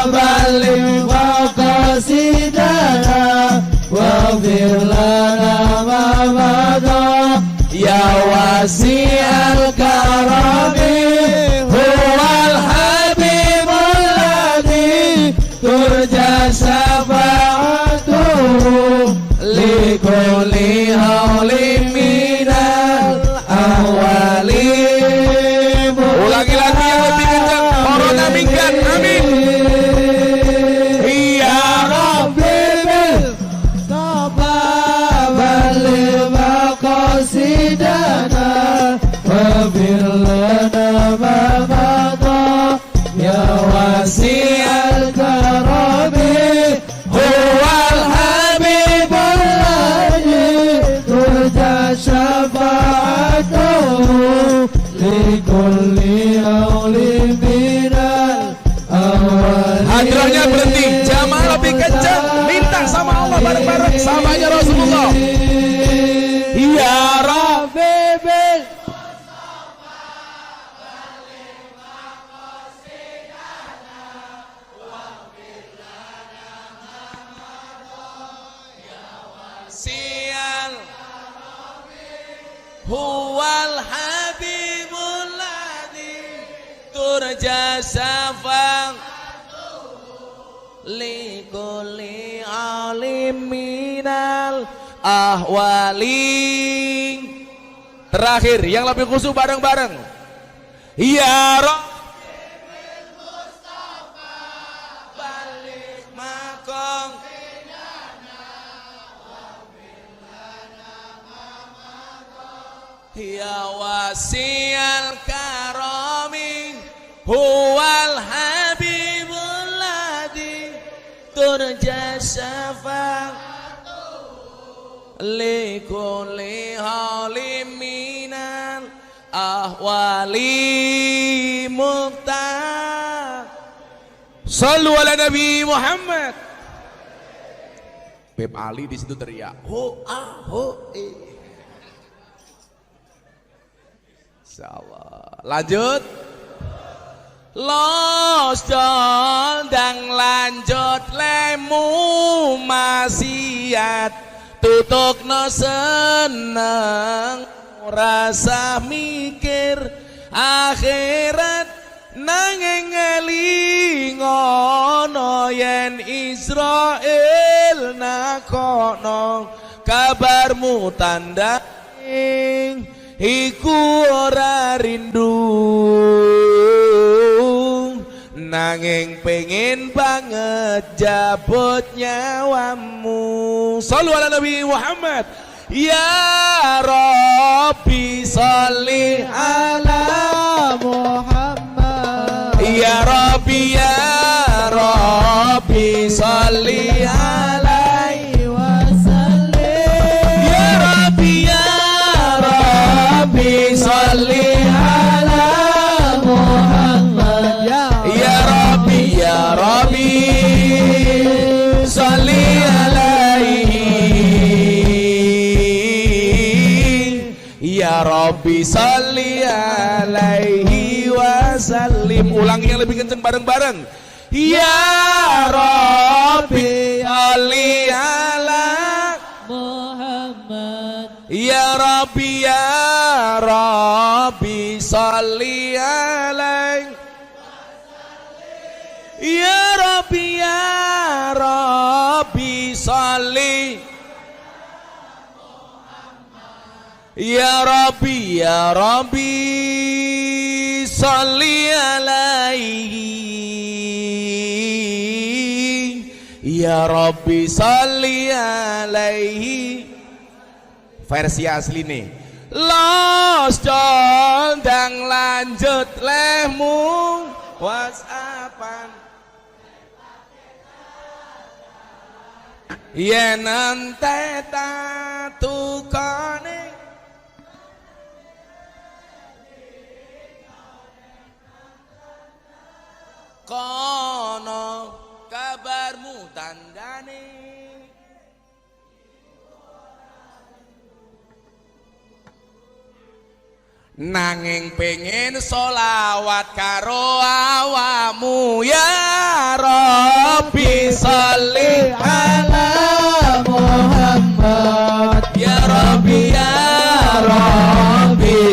A: balik wa qasidana wa firlana ma mada ya wasi'al karami huwal habibul ladhi turja syafa'atuhu likulli hawli minal ahwali. Ulangi lagi yang lebih kencang. Corona minggat, amin. Ya Rabbi bil Mustafa balik maqasidana wa firlana ma mada ya wasi'al karami huwal habibul ladhi turja syafa'atuhu likulli awli minal awali. Hadrahnya berhenti, jamaah lebih kencang, minta sama Allah bareng-bareng, samanya Rasulullah. Ya Rabbi bil sial huwal habibul ladhi turja syafa'atuhu likulli alim minal ahwali. Terakhir yang lebih khusyuk bareng-bareng. Ya Rabbi bil Mustafa balik makom ya wasi'al karami huwal habibul ladhi turja syafa'atuhu likulli halim minal ahwali muqta. Sallu ala Nabi Muhammad. Beb Ali di situ teriak ho ah ho eh. Insyaallah. Lanjut. Los dang lanjut lemu maksiat tutukno seneng rasa mikir akhirat nanging elingono yen Israel nakono kabarmu tanding iku ora rindu nanging pengen banget jabut nyawamu. Shallu ala Nabi Muhammad. Ya Rabbi sholli ala Muhammad. Ya Rabbi sholli alaihi wasallim. Ya Rabbi sholli ala Muhammad. Ya Rabbi sholli alaihi. Ya Rabbi sholli alaihi wasallim. ulangi yang lebih kenceng bareng-bareng. Ya Rabbi sholli ala
B: Muhammad.
A: Ya Rabbi sholli alaihi. Ya Rabbi sholli. Ya Rabbi sholli alaihi. Ya Rabbi sholli alaihi. Versi asli nih. Los condang lanjut lehmu whatsappan. Yen ente tatukane kono kabarmu tandane. Nanging pengen solawat karo awamu. Ya Rabbi sholli ala
B: Muhammad.
A: Ya Rabbi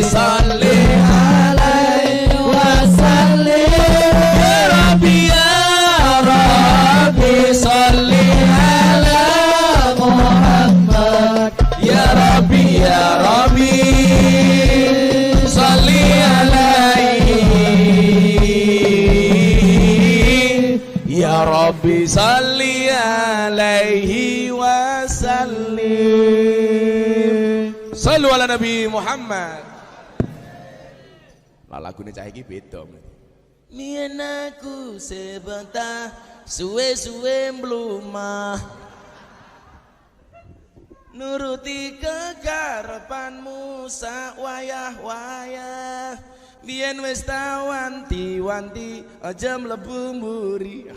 A: sholli
B: Alaihi wasallim.
A: Ya Rabbi sholli
B: Ala Muhammad.
A: Ya Rabbi sholli alaihi. Ya Rabbi sholli alaihi wasallim. Sallu ala Nabi Muhammad. Lah lagune cah iki beda. Mien aku sebentar suwe-suwe mlumah nuruti kekarepanmu sak wayah-wayah. Biyen wis wanti-wanti aja mlebu mburi.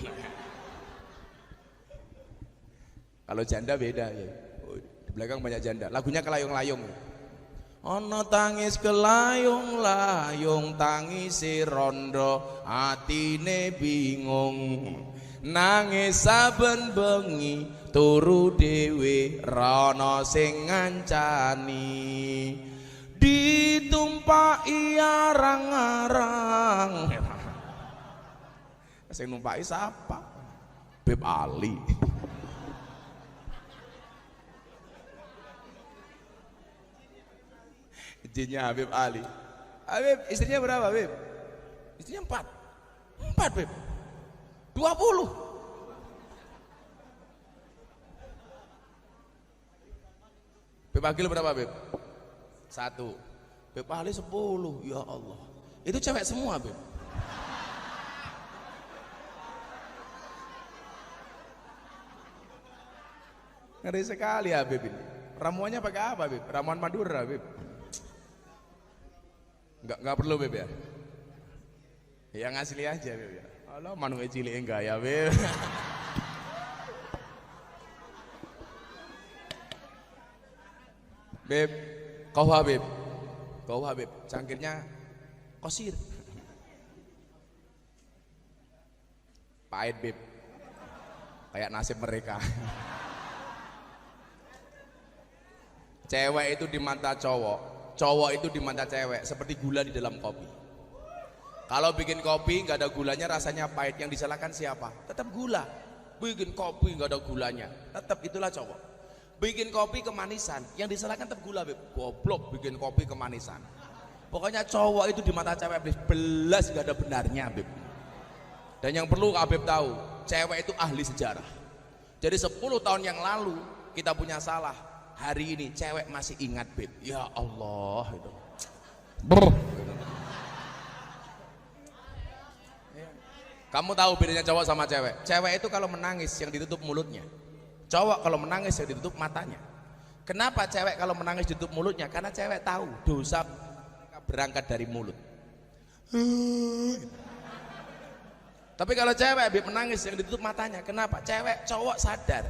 A: Kalau janda beda ya. Di belakang banyak janda. Lagunya kelayung-layung. Ana tangis kelayung-layung tangisi rondo atine bingung. Nangis saben bengi turu dhewe rana sing ngancani. Ditumpaki arang-arang. Sing numpaki siapa? Beb Ali. Izinnya Habib Ali. Habib istrinya berapa Habib? Istrinya 4. 4 Habib. 20. Beb Agil berapa Beb? 1. Beb Ali 10. Ya Allah. Itu cewek semua Beb. Ngeri sekali ya Beb ini. Ramuannya pakai apa Beb? Ramuan Madura Beb. Enggak perlu Beb ya. Yang asli aja Beb ya. Allah manu cilik enggak ya Beb. Beb, kau Habib, cangkirnya kosir. Pahit Beb, kayak nasib mereka. Cewek itu di mata cowok, cowok itu di mata cewek seperti gula di dalam kopi. Kalau bikin kopi nggak ada gulanya rasanya pahit, yang disalahkan siapa? Tetap gula. Bikin kopi nggak ada gulanya, tetap itulah cowok. Bikin kopi kemanisan, yang disalahkan tetap gula Beb. Goblok bikin kopi kemanisan. Pokoknya cowok itu di mata cewek belas nggak ada benarnya Beb. Dan yang perlu Beb tahu, cewek itu ahli sejarah. Jadi 10 tahun yang lalu kita punya salah, hari ini cewek masih ingat Beb. Ya Allah itu. Kamu tahu bedanya cowok sama cewek? Cewek itu kalau menangis yang ditutup mulutnya. Cowok kalau menangis yang ditutup matanya. Kenapa cewek kalau menangis ditutup mulutnya? Karena cewek tahu dosa berangkat dari mulut. Tapi kalau cewek menangis yang ditutup matanya. Kenapa? Cowok sadar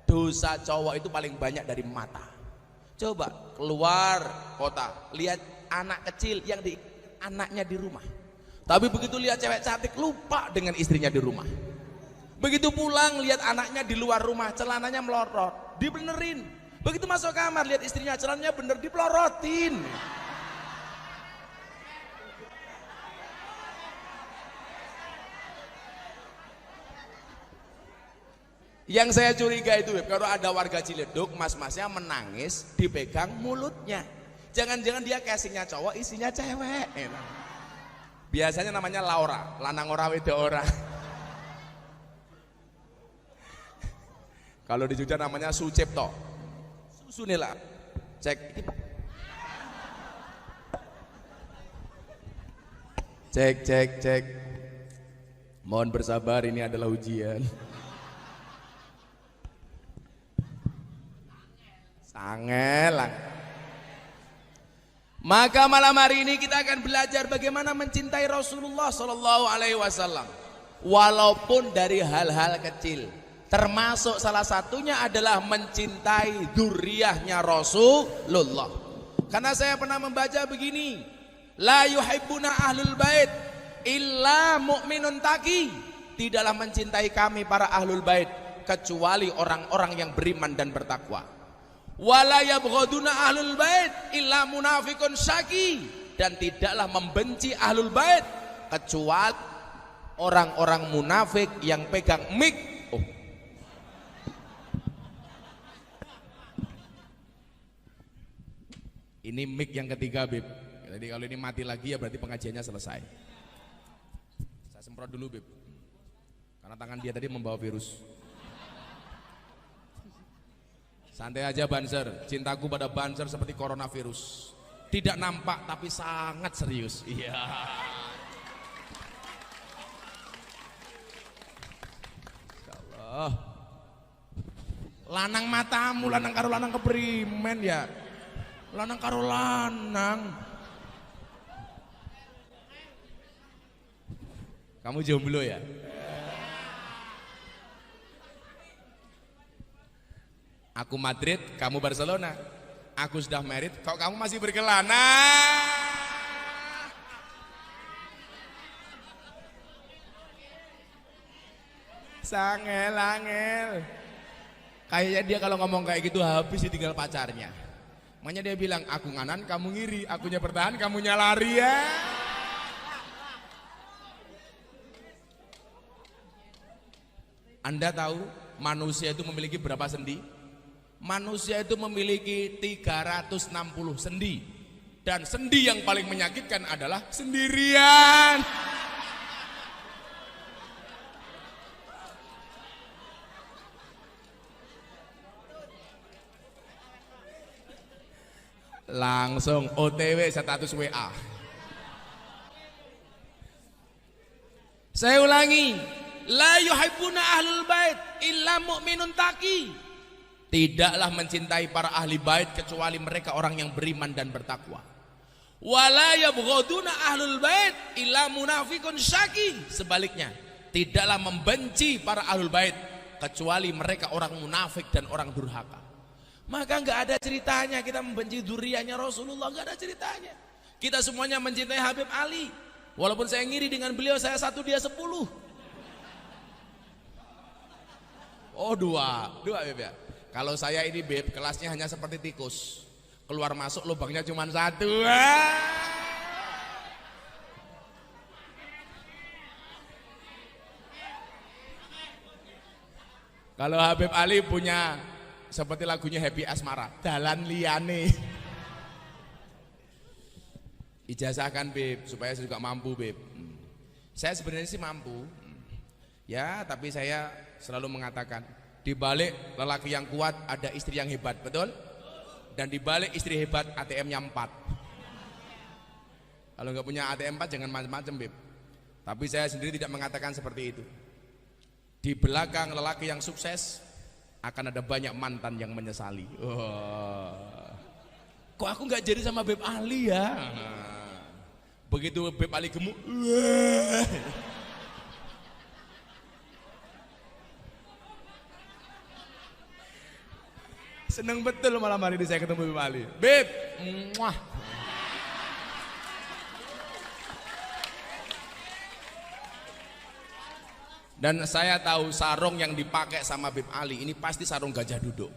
A: dosa cowok itu paling banyak dari mata. Coba keluar kota, lihat anak kecil yang anaknya di rumah. Tapi begitu lihat cewek cantik lupa dengan istrinya di rumah. Begitu pulang lihat anaknya di luar rumah, celananya melorot, dibenerin. Begitu masuk kamar lihat istrinya celananya bener, dipelorotin. Yang saya curiga itu kalau ada warga Ciledug, mas-masnya menangis dipegang mulutnya. Jangan-jangan dia casingnya cowok, isinya cewek. Biasanya namanya Laura, lanang ora wedok ora. Kalau di Jogja namanya Sucipto. Susunila. Cek. Cek. Mohon bersabar, ini adalah ujian. Sangelang. Maka malam hari ini kita akan belajar bagaimana mencintai Rasulullah Sallallahu Alaihi Wasallam, walaupun dari hal-hal kecil. Termasuk salah satunya adalah mencintai dzurriyyahnya Rasulullah. Karena saya pernah membaca begini, la yuhibbuna ahlul bait illa mu'minun taqi. Tidaklah mencintai kami para ahlul bait kecuali orang-orang yang beriman dan bertakwa. Wala yabghaduna ahlul bait illa munafiqun syaqi. Dan tidaklah membenci ahlul bait kecuali orang-orang munafik yang pegang mic. Ini mic yang ketiga, Beb. Jadi kalau ini mati lagi ya berarti pengajiannya selesai. Saya semprot dulu, Beb. Karena tangan dia tadi membawa virus. Santai aja Banser, cintaku pada Banser seperti coronavirus. Tidak nampak tapi sangat serius. Iya. Insyaallah. Lanang matamu, lanang karo lanang keprimen ya. Lanang karo lanang. Kamu jomblo ya? Aku Madrid, kamu Barcelona. Aku sudah married, kok kamu masih berkelana? Sangel-angel. Kayaknya dia kalau ngomong kayak gitu habis ditinggal pacarnya. Makanya dia bilang, aku nganan, kamu ngiri, akunya bertahan, kamunya lari ya. Anda tahu manusia itu memiliki berapa sendi? Manusia itu memiliki 360 sendi. Dan sendi yang paling menyakitkan adalah sendirian. Langsung OTW status WA. Saya ulangi, la yuhibbuna ahlul bait illa mu'minun taqi. Tidaklah mencintai para ahli bait kecuali mereka orang yang beriman dan bertakwa. Wala yabghaduna ahlul bait illa munafiqun syaqi. Sebaliknya, tidaklah membenci para ahlul bait kecuali mereka orang munafik dan orang durhaka. Maka nggak ada ceritanya kita membenci dzurriyyahnya Rasulullah, nggak ada ceritanya. Kita semuanya mencintai Habib Ali. Walaupun saya ngiri dengan beliau, saya 1 dia 10. Oh 2 Beb ya. Kalau saya ini Beb, kelasnya hanya seperti tikus. Keluar masuk lubangnya cuma 1. Kalau Habib Ali punya seperti lagunya Happy Asmara, dalan liyane. Ijazahkan Beb, supaya saya juga mampu Beb. Saya sebenarnya sih mampu. Ya, tapi saya selalu mengatakan, di balik lelaki yang kuat ada istri yang hebat, betul? Dan di balik istri hebat ATM-nya 4. Kalau nggak punya ATM 4 jangan macam-macam Beb. Tapi saya sendiri tidak mengatakan seperti itu. Di belakang lelaki yang sukses akan ada banyak mantan yang menyesali. Kok aku nggak jadi sama Beb Ali ya? Begitu Beb Ali gemuk, seneng betul malam hari ini saya ketemu Beb Ali. Beb, muah. Dan saya tahu sarung yang dipakai sama Habib Ali ini pasti sarung gajah duduk.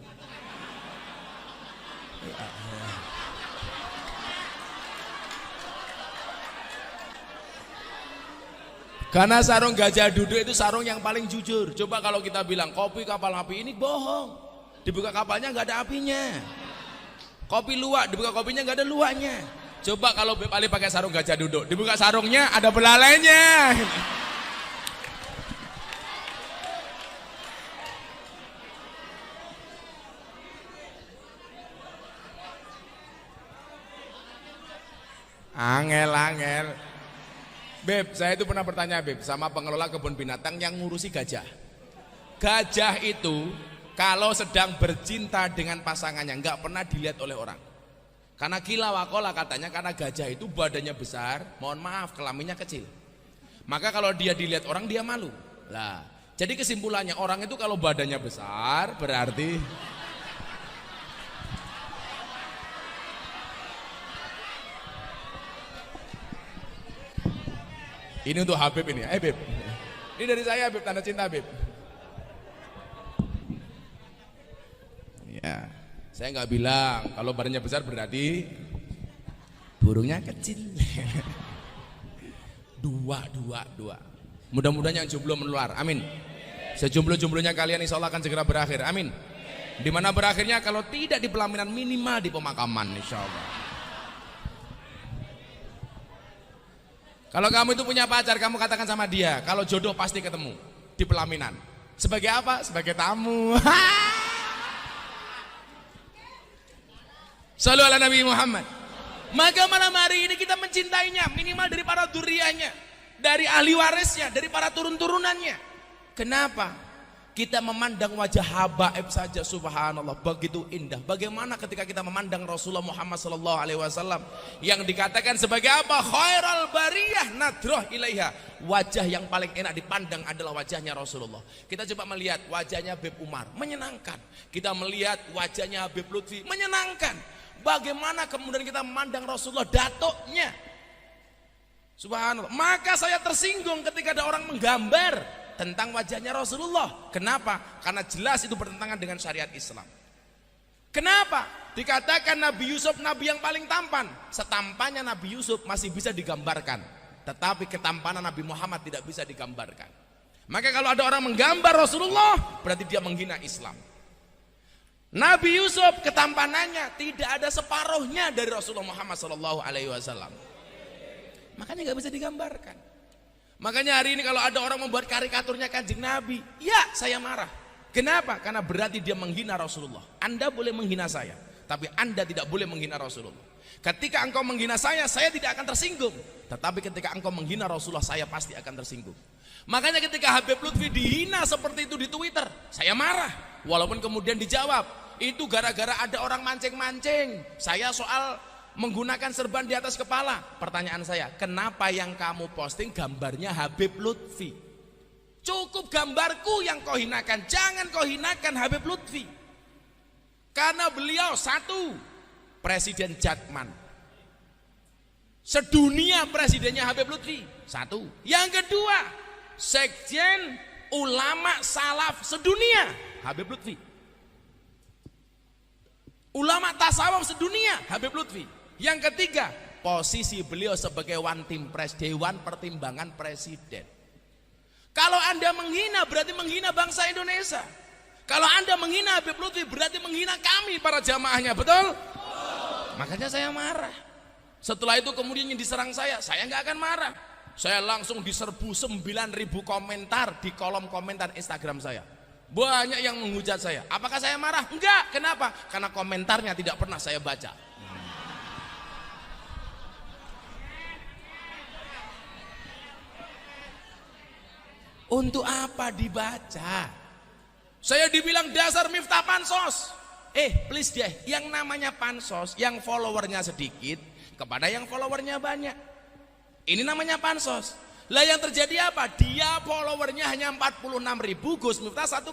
A: Karena sarung gajah duduk itu sarung yang paling jujur. Coba kalau kita bilang kopi kapal api, ini bohong. Dibuka kapalnya nggak ada apinya. Kopi luwak, dibuka kopinya nggak ada luwaknya. Coba kalau Habib Ali pakai sarung gajah duduk, dibuka sarungnya ada belalainya. Angel. Beb, saya itu pernah bertanya Beb sama pengelola kebun binatang yang ngurusi gajah. Gajah itu kalau sedang bercinta dengan pasangannya nggak pernah dilihat oleh orang. Karena kila wakola katanya karena gajah itu badannya besar, mohon maaf kelaminnya kecil. Maka kalau dia dilihat orang dia malu. Lah, jadi kesimpulannya orang itu kalau badannya besar berarti ini untuk Habib ini. Beb. Ini dari saya Habib, tanda cinta Habib. Ya, saya nggak bilang kalau badannya besar berarti burungnya kecil. Dua. Mudah-mudahan yang jomblo menular. Amin. Sejomblo-jomblonya kalian insya Allah akan segera berakhir. Amin. Dimana berakhirnya kalau tidak di pelaminan minimal di pemakaman insya Allah. Kalau kamu itu punya pacar, kamu katakan sama dia, kalau jodoh pasti ketemu di pelaminan. Sebagai apa? Sebagai tamu. Shallu ala Nabi Muhammad. Maka malam hari ini kita mencintainya minimal dari para durianya, dari ahli warisnya, dari para turun-turunannya. Kenapa? Kita memandang wajah habaib saja, subhanallah, begitu indah. Bagaimana ketika kita memandang Rasulullah Muhammad SAW yang dikatakan sebagai apa? Khairal bariyah nadroh ilaiha. Wajah yang paling enak dipandang adalah wajahnya Rasulullah. Kita coba melihat wajahnya Habib Umar, menyenangkan. Kita melihat wajahnya Habib Lutfi, menyenangkan. Bagaimana kemudian kita memandang Rasulullah, datuknya, subhanallah. Maka saya tersinggung ketika ada orang menggambar tentang wajahnya Rasulullah. Kenapa? Karena jelas itu bertentangan dengan syariat Islam. Kenapa? Dikatakan Nabi Yusuf nabi yang paling tampan. Setampannya Nabi Yusuf masih bisa digambarkan, tetapi ketampanan Nabi Muhammad tidak bisa digambarkan. Maka kalau ada orang menggambar Rasulullah, berarti dia menghina Islam. Nabi Yusuf ketampanannya tidak ada separuhnya dari Rasulullah Muhammad SAW. Makanya nggak bisa digambarkan. Makanya hari ini kalau ada orang membuat karikaturnya Kanjeng Nabi, ya saya marah. Kenapa? Karena berarti dia menghina Rasulullah. Anda boleh menghina saya, tapi Anda tidak boleh menghina Rasulullah. Ketika engkau menghina saya tidak akan tersinggung. Tetapi ketika engkau menghina Rasulullah, saya pasti akan tersinggung. Makanya ketika Habib Lutfi dihina seperti itu di Twitter, saya marah. Walaupun kemudian dijawab, itu gara-gara ada orang mancing-mancing. Saya soal menggunakan serban di atas kepala. Pertanyaan saya, kenapa yang kamu posting gambarnya Habib Lutfi? Cukup gambarku yang kau hinakan, jangan kau hinakan Habib Lutfi. Karena beliau satu, Presiden Jatman. Sedunia presidennya Habib Lutfi, satu. Yang kedua, Sekjen Ulama Salaf sedunia, Habib Lutfi. Ulama tasawuf sedunia, Habib Lutfi. Yang ketiga, posisi beliau sebagai One Team Press, Dewan Pertimbangan Presiden. Kalau Anda menghina berarti menghina bangsa Indonesia. Kalau Anda menghina Habib Lutfi berarti menghina kami para jamaahnya, betul? Makanya saya marah. Setelah itu kemudian yang diserang saya nggak akan marah. Saya langsung diserbu 9.000 komentar di kolom komentar Instagram saya. Banyak yang menghujat saya. Apakah saya marah? Enggak. Kenapa? Karena komentarnya tidak pernah saya baca. Untuk apa dibaca? Saya dibilang dasar Miftah Pansos. Please deh, yang namanya Pansos, yang followernya sedikit kepada yang followernya banyak. Ini namanya Pansos. Lah yang terjadi apa? Dia followernya hanya 46.000, Gus Miftah 1,5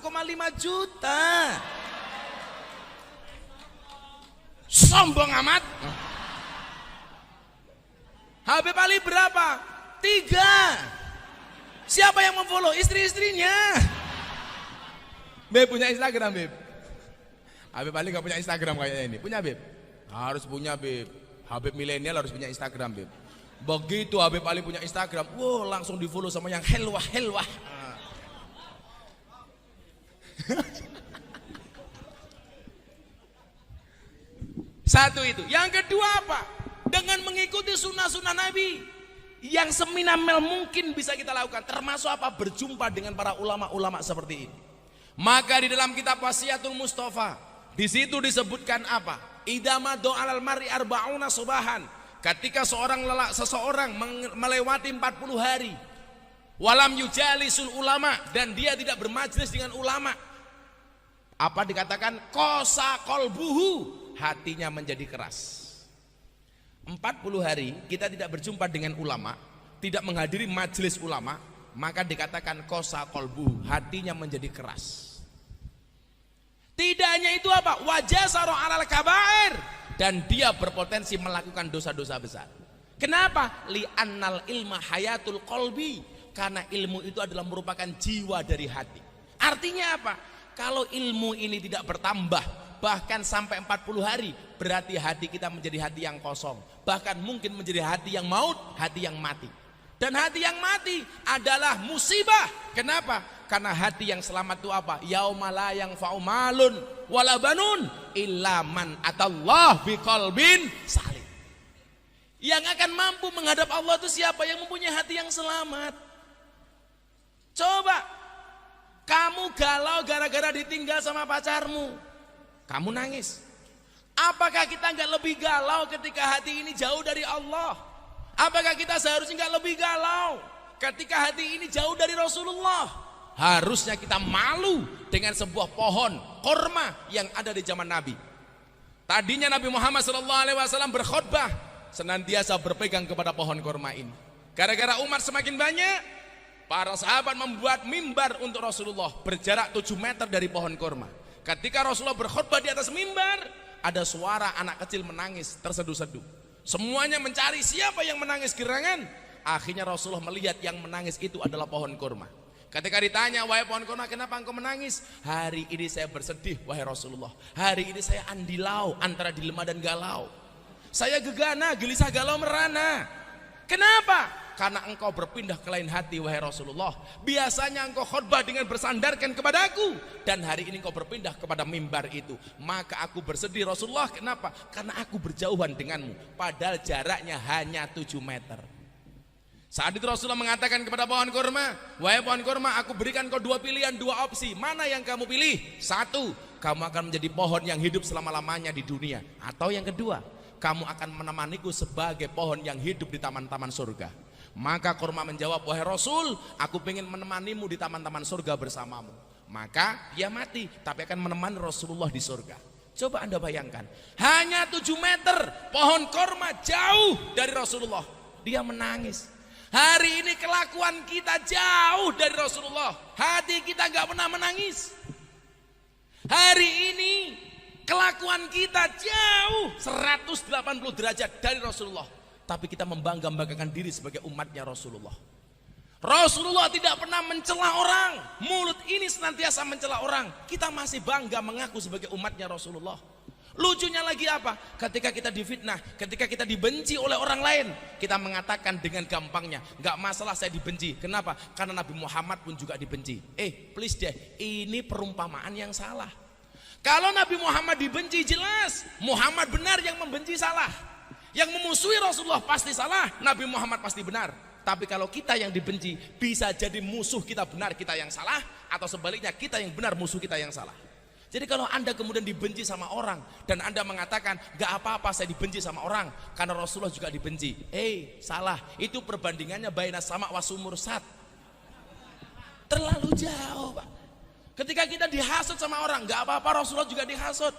A: juta. Sombong amat. Habib Ali berapa? 3. Siapa yang memfollow? Istri-istrinya. Beb punya Instagram, Beb. Habib Ali gak punya Instagram kayaknya ini. Punya, Beb? Harus punya, Beb. Habib milenial harus punya Instagram, Beb. Begitu Habib Ali punya Instagram, wow, langsung di follow sama yang helwah. Satu itu. Yang kedua apa? Dengan mengikuti sunnah-sunnah Nabi yang seminimal mungkin bisa kita lakukan, termasuk apa? Berjumpa dengan para ulama-ulama seperti ini. Maka di dalam kitab Wasiatul Mustafa, di situ disebutkan apa? Idama do'alal mar'i arba'una subahan. Ketika seseorang melewati 40 hari, walam yujalisul ulama, dan dia tidak bermajlis dengan ulama, apa dikatakan? Kosa kolbuhu, hatinya menjadi keras. 40 hari kita tidak berjumpa dengan ulama, tidak menghadiri majelis ulama, maka dikatakan kosa kolbuhu, hatinya menjadi keras. Tidak hanya itu apa? Wajah saro alal kabair, dan dia berpotensi melakukan dosa-dosa besar. Kenapa? Li'annal ilma hayatul qalbi, karena ilmu itu adalah merupakan jiwa dari hati. Artinya apa? Kalau ilmu ini tidak bertambah bahkan sampai 40 hari, berarti hati kita menjadi hati yang kosong, bahkan mungkin menjadi hati yang maut, hati yang mati. Dan hati yang mati adalah musibah. Kenapa? Karena hati yang selamat itu apa? Yauma la yanfa'u malun wala banun illa man atallah biqalbin salim. Yang akan mampu menghadap Allah itu siapa? Yang mempunyai hati yang selamat. Coba kamu galau gara-gara ditinggal sama pacarmu, kamu nangis. Apakah kita nggak lebih galau ketika hati ini jauh dari Allah? Apakah kita seharusnya nggak lebih galau ketika hati ini jauh dari Rasulullah? Harusnya kita malu dengan sebuah pohon korma yang ada di zaman Nabi. Tadinya Nabi Muhammad SAW berkhutbah, senantiasa berpegang kepada pohon korma ini. Gara-gara umat semakin banyak, para sahabat membuat mimbar untuk Rasulullah berjarak 7 meter dari pohon korma. Ketika Rasulullah berkhutbah di atas mimbar, ada suara anak kecil menangis terseduh-seduh. Semuanya mencari siapa yang menangis gerangan. Akhirnya Rasulullah melihat yang menangis itu adalah pohon kurma. Ketika ditanya, wahai pohon kurma, kenapa engkau menangis? Hari ini saya bersedih, wahai Rasulullah. Hari ini saya andilau antara dilema dan galau. Saya gegana, gelisah, galau, merana. Kenapa? Karena engkau berpindah ke lain hati, wahai Rasulullah. Biasanya engkau khutbah dengan bersandarkan kepadaku, dan hari ini engkau berpindah kepada mimbar itu. Maka aku bersedih, Rasulullah. Kenapa? Karena aku berjauhan denganmu, padahal jaraknya hanya 7 meter. Saat itu Rasulullah mengatakan kepada pohon kurma, wahai pohon kurma, aku berikan kau 2 pilihan, 2 opsi. Mana yang kamu pilih? 1, kamu akan menjadi pohon yang hidup selama-lamanya di dunia. Atau yang kedua, kamu akan menemaniku sebagai pohon yang hidup di taman-taman surga. Maka kurma menjawab, wahai Rasul, aku ingin menemanimu di taman-taman surga bersamamu. Maka dia mati, tapi akan menemani Rasulullah di surga. Coba Anda bayangkan, hanya 7 meter pohon kurma jauh dari Rasulullah. Dia menangis. Hari ini kelakuan kita jauh dari Rasulullah, hati kita gak pernah menangis. Hari ini kelakuan kita jauh 180 derajat dari Rasulullah, tapi kita membangga-banggakan diri sebagai umatnya Rasulullah. Rasulullah tidak pernah mencela orang, mulut ini senantiasa mencela orang. Kita masih bangga mengaku sebagai umatnya Rasulullah. Lucunya lagi apa? Ketika kita difitnah, ketika kita dibenci oleh orang lain, kita mengatakan dengan gampangnya, gak masalah saya dibenci. Kenapa? Karena Nabi Muhammad pun juga dibenci. Please deh, ini perumpamaan yang salah. Kalau Nabi Muhammad dibenci, jelas Muhammad benar, yang membenci salah. Yang memusuhi Rasulullah pasti salah, Nabi Muhammad pasti benar. Tapi kalau kita yang dibenci, bisa jadi musuh kita benar, kita yang salah, atau sebaliknya kita yang benar, musuh kita yang salah. Jadi kalau Anda kemudian dibenci sama orang dan Anda mengatakan gak apa-apa saya dibenci sama orang karena Rasulullah juga dibenci, salah. Itu perbandingannya baina sama wasumur sat, terlalu jauh, Pak. Ketika kita dihasut sama orang, gak apa-apa, Rasulullah juga dihasut.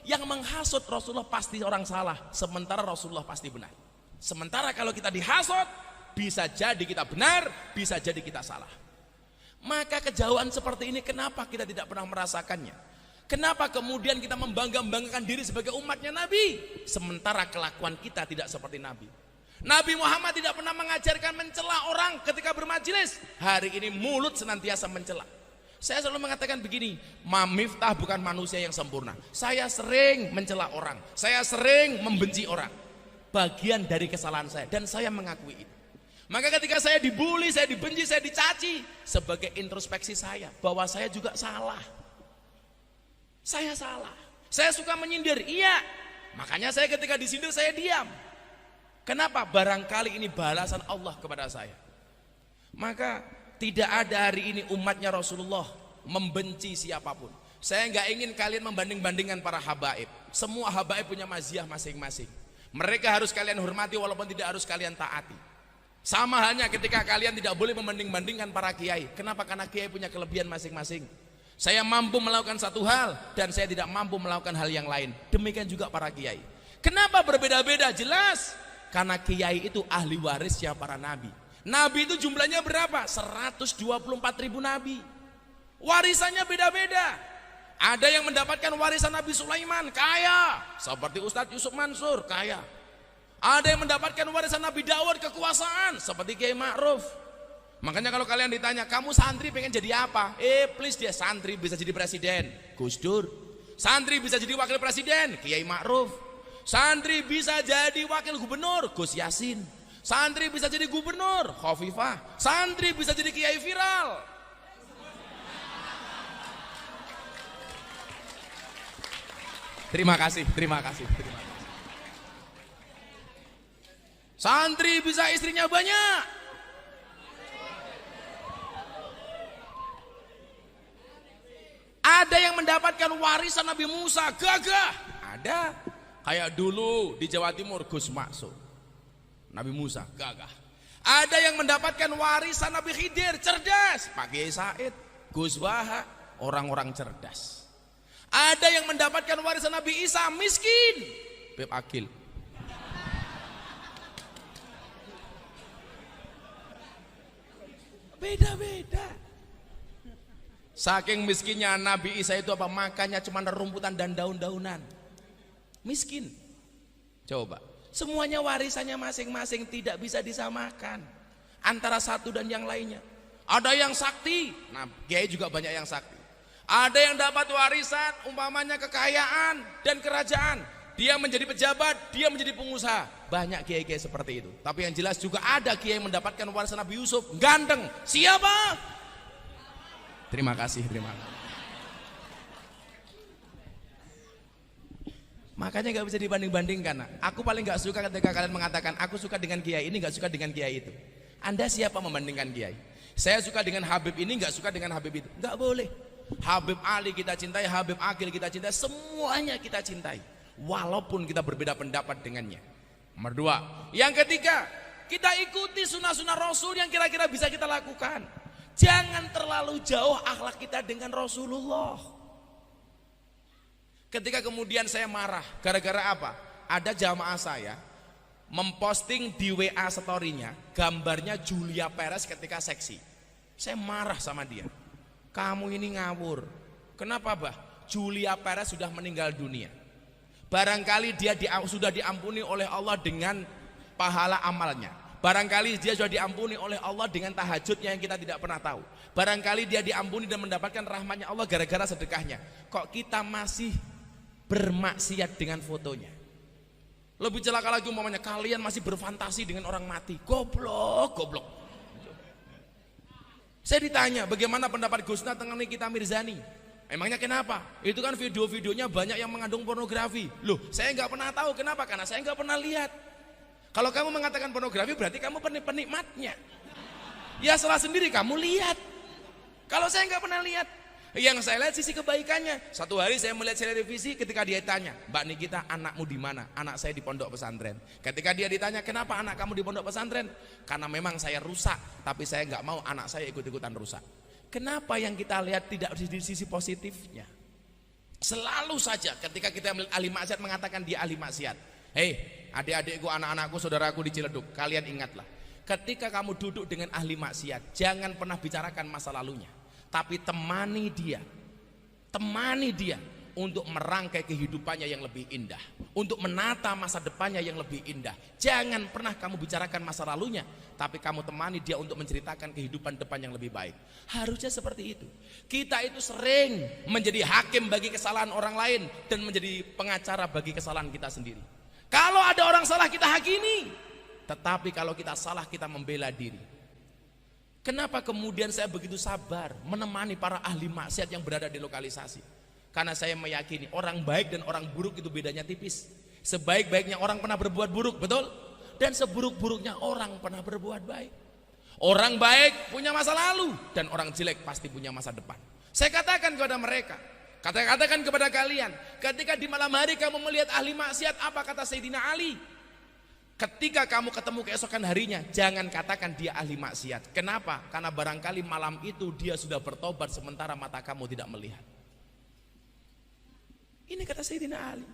A: Yang menghasut Rasulullah pasti orang salah, sementara Rasulullah pasti benar. Sementara kalau kita dihasut, bisa jadi kita benar, bisa jadi kita salah. Maka kejauhan seperti ini kenapa kita tidak pernah merasakannya? Kenapa kemudian kita membangga-banggakan diri sebagai umatnya Nabi, sementara kelakuan kita tidak seperti Nabi? Nabi Muhammad tidak pernah mengajarkan mencela orang ketika bermajelis. Hari ini mulut senantiasa mencela. Saya selalu mengatakan begini, Miftah bukan manusia yang sempurna. Saya sering mencela orang, saya sering membenci orang. Bagian dari kesalahan saya dan saya mengakui itu. Maka ketika saya dibully, saya dibenci, saya dicaci, sebagai introspeksi saya bahwa saya juga salah. Saya salah. Saya suka menyindir, iya. Makanya saya ketika disindir saya diam. Kenapa? Barangkali ini balasan Allah kepada saya. Maka tidak ada hari ini umatnya Rasulullah membenci siapapun. Saya nggak ingin kalian membanding-bandingkan para habaib. Semua habaib punya maziyah masing-masing. Mereka harus kalian hormati walaupun tidak harus kalian taati. Sama halnya ketika kalian tidak boleh membanding-bandingkan para kiai. Kenapa? Karena kiai punya kelebihan masing-masing. Saya mampu melakukan satu hal dan saya tidak mampu melakukan hal yang lain. Demikian juga para kiai. Kenapa berbeda-beda? Jelas. Karena kiai itu ahli warisnya para nabi. Nabi itu jumlahnya berapa? 124.000 nabi. Warisannya beda-beda. Ada yang mendapatkan warisan Nabi Sulaiman, kaya. Seperti Ustadz Yusuf Mansur, kaya. Ada yang mendapatkan warisan Nabi Daud, kekuasaan. Seperti Kiai Ma'ruf. Makanya kalau kalian ditanya, kamu santri pengen jadi apa? Please dia santri bisa jadi presiden, Gus Dur. Santri bisa jadi wakil presiden, Kiai Ma'ruf. Santri bisa jadi wakil gubernur, Gus Yasin. Santri bisa jadi gubernur, Khofifah. Santri bisa jadi kiai viral. Terima kasih. Santri bisa istrinya banyak. Ada yang mendapatkan warisan Nabi Musa, gagah. Ada. Kayak dulu di Jawa Timur Gus Maksud, Nabi Musa, gagah. Ada yang mendapatkan warisan Nabi Khidir, cerdas, Pak Kiai Said, Gus Baha, orang-orang cerdas. Ada yang mendapatkan warisan Nabi Isa, miskin, Beb Akil. Beda-beda. Saking miskinnya Nabi Isa itu apa? Makannya cuma rumputan dan daun-daunan. Miskin. Coba, semuanya warisannya masing-masing, tidak bisa disamakan antara satu dan yang lainnya. Ada yang sakti, nah kiai juga banyak yang sakti. Ada yang dapat warisan umpamanya kekayaan dan kerajaan, dia menjadi pejabat, dia menjadi pengusaha. Banyak kiai-kiai seperti itu. Tapi yang jelas juga ada kiai yang mendapatkan warisan Nabi Yusuf, ganteng. Siapa? Terima kasih. Makanya gak bisa dibanding-bandingkan. Aku paling gak suka ketika kalian mengatakan aku suka dengan kiai ini, gak suka dengan kiai itu. Anda siapa membandingkan kiai? Saya suka dengan Habib ini, gak suka dengan Habib itu. Gak boleh. Habib Ali kita cintai, Habib Akil kita cintai, semuanya kita cintai, walaupun kita berbeda pendapat dengannya. Nomor dua. Yang ketiga, kita ikuti sunnah-sunnah Rasul yang kira-kira bisa kita lakukan. Jangan terlalu jauh akhlak kita dengan Rasulullah. Ketika kemudian saya marah, gara-gara apa? Ada jamaah saya memposting di WA story-nya gambarnya Julia Perez ketika seksi. Saya marah sama dia. Kamu ini ngawur. Kenapa, Bah? Julia Perez sudah meninggal dunia. Barangkali dia sudah diampuni oleh Allah dengan pahala amalnya. Barangkali dia sudah diampuni oleh Allah dengan tahajudnya yang kita tidak pernah tahu. Barangkali dia diampuni dan mendapatkan rahmatnya Allah gara-gara sedekahnya. Kok kita masih bermaksiat dengan fotonya? Lebih celaka lagi umpamanya kalian masih berfantasi dengan orang mati. Goblok. Saya ditanya bagaimana pendapat Gusna tentang Nikita Mirzani. Emangnya kenapa? Itu kan video-videonya banyak yang mengandung pornografi. Loh, saya nggak pernah tahu. Kenapa? Karena saya nggak pernah lihat. Kalau kamu mengatakan pornografi berarti kamu penikmatnya. Ya salah sendiri, kamu lihat. Kalau saya nggak pernah lihat, yang saya lihat sisi kebaikannya. Satu hari saya melihat televisi ketika dia tanya, Mbak Nikita, anakmu di mana? Anak saya di pondok pesantren. Ketika dia ditanya, kenapa anak kamu di pondok pesantren? Karena memang saya rusak, tapi saya nggak mau anak saya ikut-ikutan rusak. Kenapa yang kita lihat tidak di sisi positifnya? Selalu saja ketika kita melihat ahli maksiat mengatakan dia ahli maksiat. Hei, adik-adikku, anak-anakku, saudaraku di Ciledug, kalian ingatlah, ketika kamu duduk dengan ahli maksiat, jangan pernah bicarakan masa lalunya, tapi temani dia, untuk merangkai kehidupannya yang lebih indah, untuk menata masa depannya yang lebih indah. Jangan pernah kamu bicarakan masa lalunya, tapi kamu temani dia untuk menceritakan kehidupan depan yang lebih baik. Harusnya seperti itu. Kita itu sering menjadi hakim bagi kesalahan orang lain dan menjadi pengacara bagi kesalahan kita sendiri. Kalau ada orang salah kita hakimi, tetapi kalau kita salah kita membela diri. Kenapa kemudian saya begitu sabar menemani para ahli maksiat yang berada di lokalisasi? Karena saya meyakini orang baik dan orang buruk itu bedanya tipis. Sebaik-baiknya orang pernah berbuat buruk, betul? Dan seburuk-buruknya orang pernah berbuat baik. Orang baik punya masa lalu dan orang jelek pasti punya masa depan. Saya katakan kepada mereka, katakan kepada kalian, ketika di malam hari kamu melihat ahli maksiat, apa kata Sayyidina Ali? Ketika kamu ketemu keesokan harinya, jangan katakan dia ahli maksiat. Kenapa? Karena barangkali malam itu dia sudah bertobat sementara mata kamu tidak melihat. Ini kata Sayyidina Ali.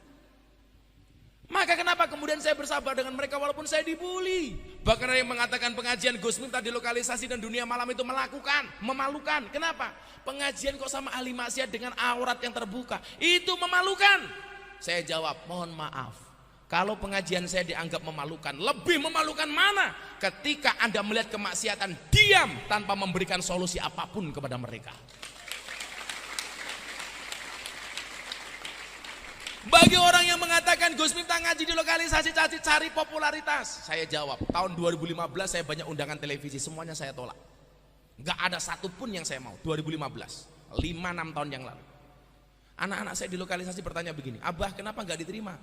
A: Maka kenapa kemudian saya bersabar dengan mereka walaupun saya dibully? Bahkan ada yang mengatakan pengajian Gus Miftah di lokalisasi dan dunia malam itu memalukan. Kenapa? Pengajian kok sama ahli maksiat dengan aurat yang terbuka? Itu memalukan. Saya jawab, mohon maaf. Kalau pengajian saya dianggap memalukan, lebih memalukan mana? Ketika Anda melihat kemaksiatan, diam tanpa memberikan solusi apapun kepada mereka. Bagi orang yang mengatakan Gus Miftah ngaji di lokalisasi cari popularitas, saya jawab, tahun 2015 saya banyak undangan televisi, semuanya saya tolak. Gak ada satupun yang saya mau. 2015, 5-6 tahun yang lalu. Anak-anak saya di lokalisasi bertanya begini, Abah kenapa gak diterima?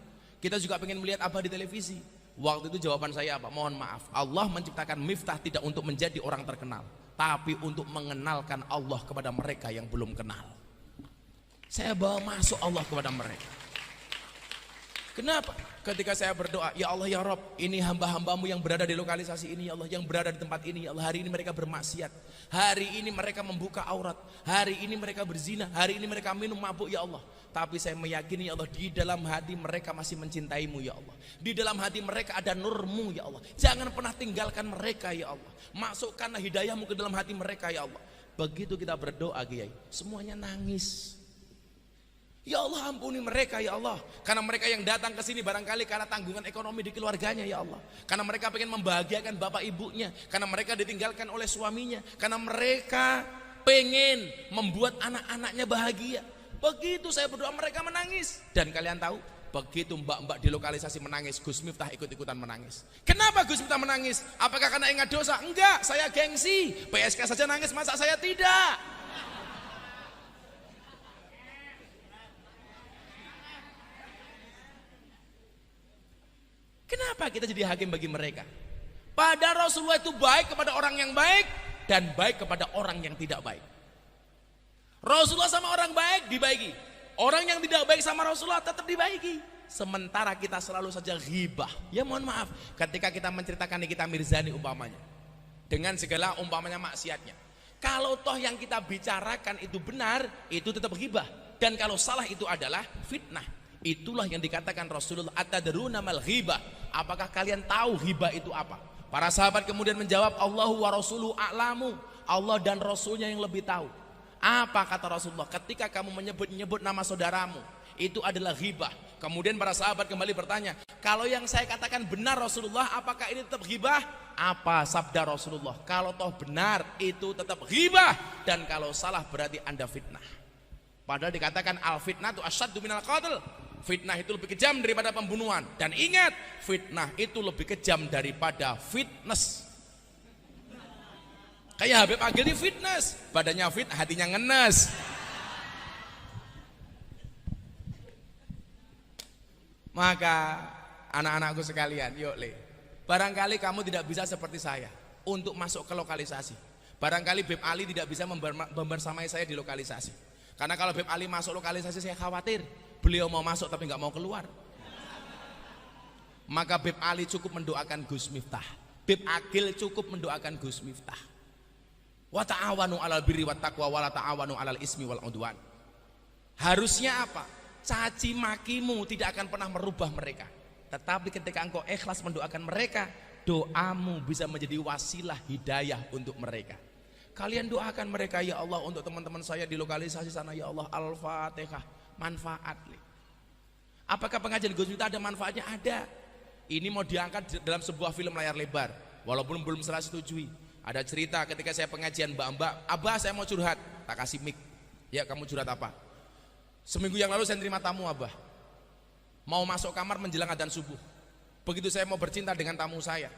A: Kita juga pengen melihat Abah di televisi. Waktu itu jawaban saya apa? Mohon maaf, Allah menciptakan Miftah tidak untuk menjadi orang terkenal, tapi untuk mengenalkan Allah kepada mereka yang belum kenal. Saya bawa masuk Allah kepada mereka. Kenapa? Ketika saya berdoa, ya Allah ya Rob, ini hamba-hambamu yang berada di lokalisasi ini ya Allah, yang berada di tempat ini ya Allah, hari ini mereka bermaksiat, hari ini mereka membuka aurat, hari ini mereka berzina, hari ini mereka minum mabuk ya Allah. Tapi saya meyakini ya Allah, di dalam hati mereka masih mencintaimu ya Allah, di dalam hati mereka ada nurmu ya Allah. Jangan pernah tinggalkan mereka ya Allah, masukkanlah hidayahmu ke dalam hati mereka ya Allah. Begitu kita berdoa Kiai, semuanya nangis. Ya Allah ampuni mereka ya Allah, karena mereka yang datang ke sini barangkali karena tanggungan ekonomi di keluarganya ya Allah, karena mereka pengen membahagiakan bapak ibunya, karena mereka ditinggalkan oleh suaminya, karena mereka pengen membuat anak-anaknya bahagia. Begitu saya berdoa mereka menangis. Dan kalian tahu, begitu mbak-mbak di lokalisasi menangis, Gus Miftah ikut-ikutan menangis. Kenapa Gus Miftah menangis? Apakah karena ingat dosa? Enggak, saya gengsi. PSK saja nangis, masa saya tidak? Kenapa kita jadi hakim bagi mereka? Padahal Rasulullah itu baik kepada orang yang baik dan baik kepada orang yang tidak baik. Rasulullah sama orang baik dibaiki, orang yang tidak baik sama Rasulullah tetap dibaiki. Sementara kita selalu saja ghibah. Ya mohon maaf, ketika kita menceritakan Nikita Mirzani umpamanya, dengan segala umpamanya maksiatnya, kalau toh yang kita bicarakan itu benar, itu tetap ghibah. Dan kalau salah itu adalah fitnah. Itulah yang dikatakan Rasulullah, atadruna mal ghibah? Apakah kalian tahu ghibah itu apa? Para sahabat kemudian menjawab, Allahu wa rasuluhu a'lamu. Allah dan Rasulnya yang lebih tahu. Apa kata Rasulullah? Ketika kamu menyebut-nyebut nama saudaramu, itu adalah ghibah. Kemudian para sahabat kembali bertanya, kalau yang saya katakan benar Rasulullah, apakah ini tetap ghibah? Apa sabda Rasulullah? Kalau toh benar itu tetap ghibah, dan kalau salah berarti Anda fitnah. Padahal dikatakan al fitnatu asyaddu minal qatl. Fitnah itu lebih kejam daripada pembunuhan. Dan ingat, fitnah itu lebih kejam daripada fitness. Kayak Habib Agil ini fitness, badannya fit, hatinya ngenes. Maka anak-anakku sekalian, yuk le, barangkali kamu tidak bisa seperti saya untuk masuk ke lokalisasi. Barangkali Beb Ali tidak bisa membersamai saya di lokalisasi. Karena kalau Beb Ali masuk lokalisasi saya khawatir beliau mau masuk tapi nggak mau keluar. Maka Beb Ali cukup mendoakan Gus Miftah, Beb Agil cukup mendoakan Gus Miftah. Wa ta'awanu 'alal birri wat taqwa wa la ta'awanu 'alal ismi wal 'udwan. Harusnya apa? Caci makimu tidak akan pernah merubah mereka. Tetapi ketika engkau ikhlas mendoakan mereka, doamu bisa menjadi wasilah hidayah untuk mereka. Kalian doakan mereka ya Allah, untuk teman-teman saya di lokalisasi sana ya Allah. Al-Fatihah. manfaat. Apakah pengajian Gus Miftah ada manfaatnya? Ada. Ini mau diangkat dalam sebuah film layar lebar, walaupun belum saya setujui. Ada cerita ketika saya pengajian mbak-mbak, Abah saya mau curhat, tak kasih mic. Ya kamu curhat apa? Seminggu yang lalu saya terima tamu Abah, mau masuk kamar menjelang adzan subuh. Begitu saya mau bercinta dengan tamu saya,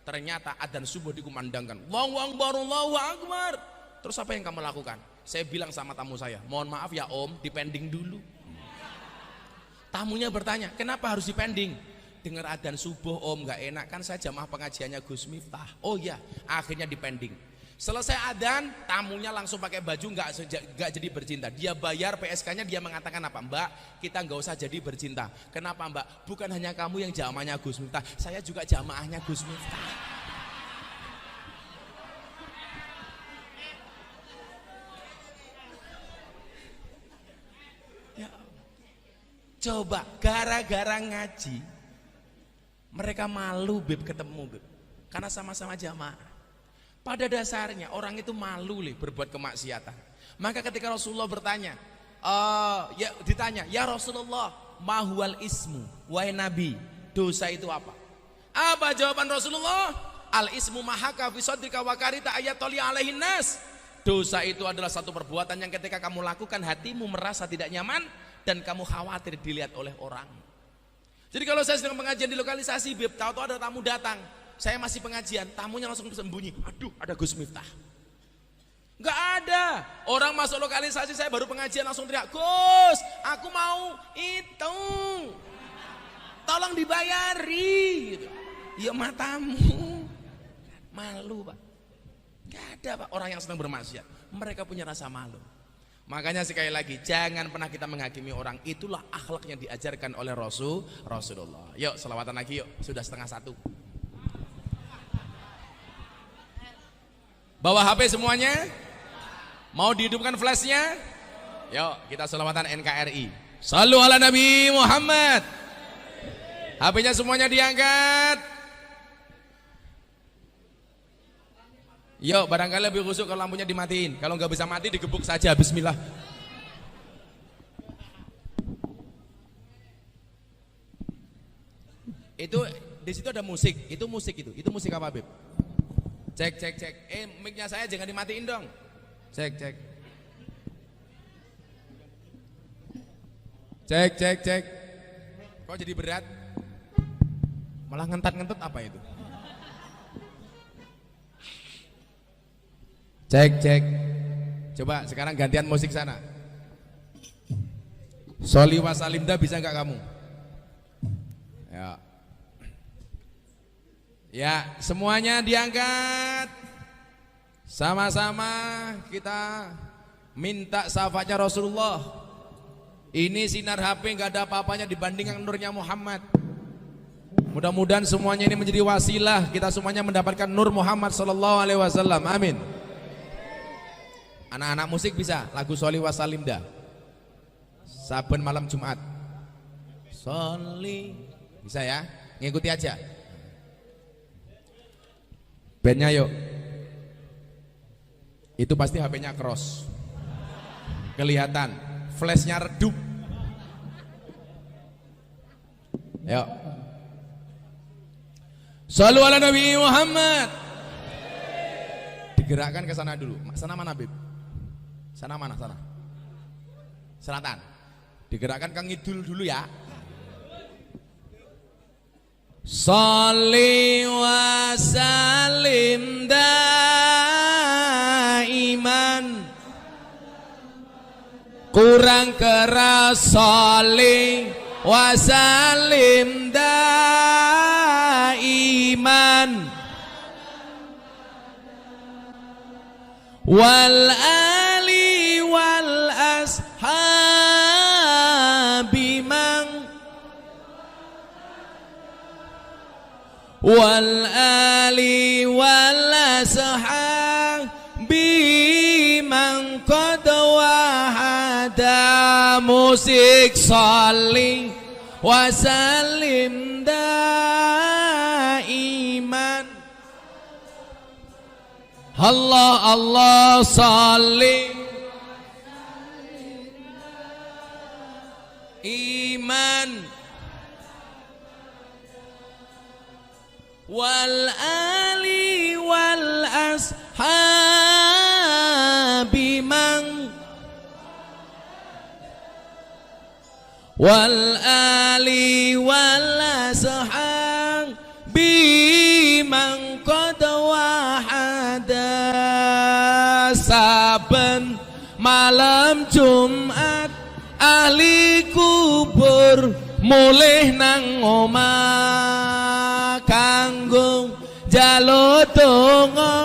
A: ternyata adzan subuh dikumandangkan, Allahu Akbar, Allahu Akbar. Terus apa yang kamu lakukan? Saya bilang sama tamu saya, mohon maaf ya om, dipending dulu. Tamunya bertanya, kenapa harus dipending? Dengar adzan subuh om, gak enak kan, saya jamaah pengajiannya Gus Miftah. Oh iya, akhirnya dipending. Selesai adzan, tamunya langsung pakai baju, nggak jadi bercinta. Dia bayar PSK-nya, dia mengatakan apa? Mbak, kita nggak usah jadi bercinta. Kenapa Mbak? Bukan hanya kamu yang jamaahnya Gus Miftah, saya juga jamaahnya Gus Miftah. Ya. Coba gara-gara ngaji, mereka malu beb ketemu beb, karena sama-sama jamaah. Pada dasarnya orang itu malu berbuat kemaksiatan. Maka ketika Rasulullah bertanya, ditanya, ya Rasulullah, mahwal ismu, wahai Nabi, dosa itu apa? Apa jawaban Rasulullah? Al ismu mahaka fi sadrika wa karita ayatoli alaihin nas. Dosa itu adalah satu perbuatan yang ketika kamu lakukan hatimu merasa tidak nyaman dan kamu khawatir dilihat oleh orang. Jadi kalau saya sedang pengajian di lokalisasi, beb, tahu-tahu ada tamu datang, saya masih pengajian, tamunya langsung sembunyi. Aduh, ada Gus Miftah. Enggak ada. Orang masuk lokalisasi, saya baru pengajian langsung teriak, Gus, aku mau itu. Tolong dibayari. Gitu. Ya matamu. Malu Pak. Enggak ada Pak orang yang sedang bermaksiat. Mereka punya rasa malu. Makanya sekali lagi, jangan pernah kita menghakimi orang. Itulah akhlak yang diajarkan oleh Rasulullah. Yuk, selawatan lagi yuk. Sudah 12:30. Bawa HP semuanya? Mau dihidupkan flashnya? Yuk kita selawatan NKRI. Shallu ala Nabi Muhammad. HP-nya semuanya diangkat. Yuk barangkali lebih khusyuk kalau lampunya dimatiin. Kalau nggak bisa mati digebuk saja. Bismillah. Itu di situ ada musik. Itu musik itu. Itu musik apa Beb? Cek. Mic-nya saya jangan dimatiin dong. Cek. Cek. Kok jadi berat? Malah ngentat-ngentot apa itu? Cek. Coba sekarang gantian musik sana. Sholli wa salimda bisa nggak kamu? Ya, semuanya diangkat. Sama-sama kita minta syafaatnya Rasulullah. Ini sinar HP nggak ada apa-apanya dibandingkan nurnya Muhammad. Mudah-mudahan semuanya ini menjadi wasilah kita semuanya mendapatkan nur Muhammad sallallahu alaihi wasallam. Amin. Anak-anak musik bisa lagu Sholli wa salimda. Saben malam Jumat. Sholli. Bisa ya? Ngikuti aja. Bandnya yuk. Itu pasti HP-nya cross. Kelihatan. Flashnya redup. Yuk. Shallu ala Nabi Muhammad. Digerakkan ke sana dulu. Sana mana Bib? Sana mana? Sana. Selatan. Digerakkan ke ngidul dulu ya. Sholli wa salim daiman. Kurang keras. Sholli wa salim daiman. Wal ali wal ashabi man. Wal ali wal ashabi man qad wahada. Musik sholli wa salim daiman. Allah sholli
C: wal ali wal ashabi man wal ali wal ashabi man qad wahada. Saben malam Jumat ahli kubur mulih nang omah kanggo njaluk donga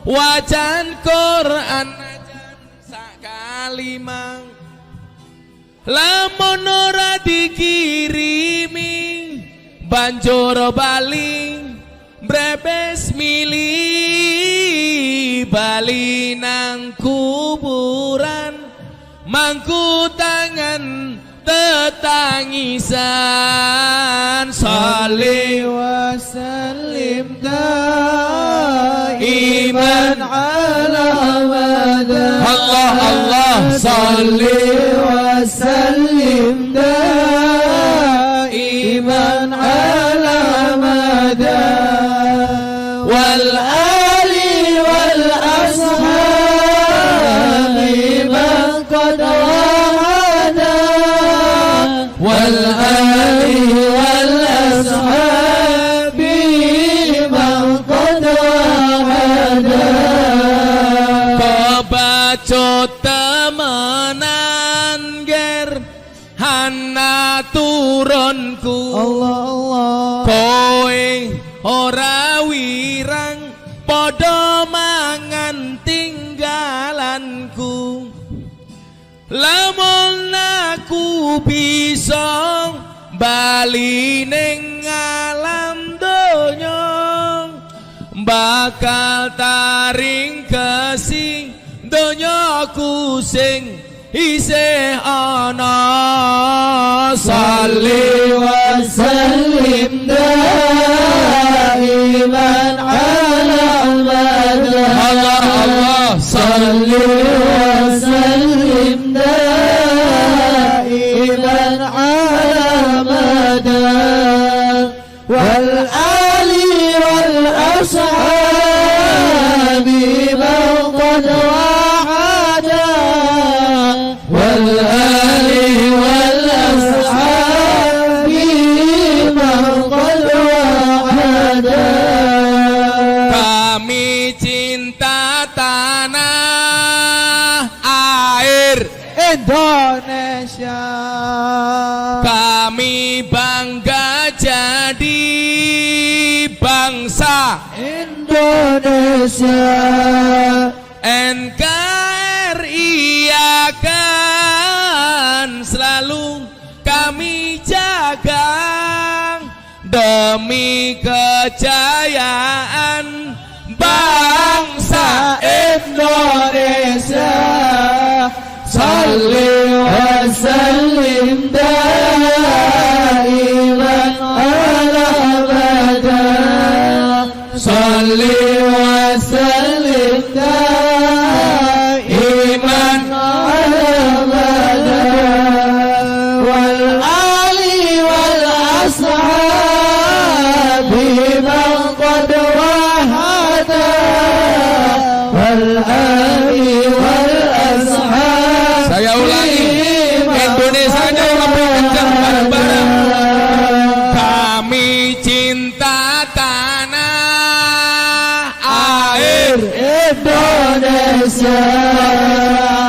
C: wajan Quran najan sakalimang. Lamun ora dikirimi banjur bali brebes mili bali nang kuburan mangku tangan tetangisan. Sholli
B: wa sallim daiman ala abada.
C: Allah Allah
B: Sholli wa sallim daiman ala abada. Wal ali wal ashabi man qad wahada. Wal ali wal ashabi man qad wahada.
C: kebacut temenan ger hana turunku.
B: Allah Allah.
C: Kowe ora wirang padha mangan tinggalanku. Lamun aku bisa bali ning alam donya bakal taring kesing donyaku sing isih ana.
B: Sholli wa sallim daiman ala abada.
C: Allah Allah
B: Sholli wa sallim daiman ala abada. Wal ali wal ashabi man qad wahada. Wal ali wal ashabi man qad wahada.
C: Kami cinta tanah air
B: Indonesia.
C: kami bangga jadi bangsa
B: Indonesia.
C: NKRI akan selalu kami jaga demi kejayaan bangsa
B: Indonesia. Sholli wa sallim daiman ala abada. Sholli wa sallim daiman ala abada. Wal ali wal ashabi man qad wahada. Wal ali wal ashabi.
C: Saya ulangi, Indonesianya lebih kencang bareng-bareng. Kami cinta tanah air
B: Indonesia.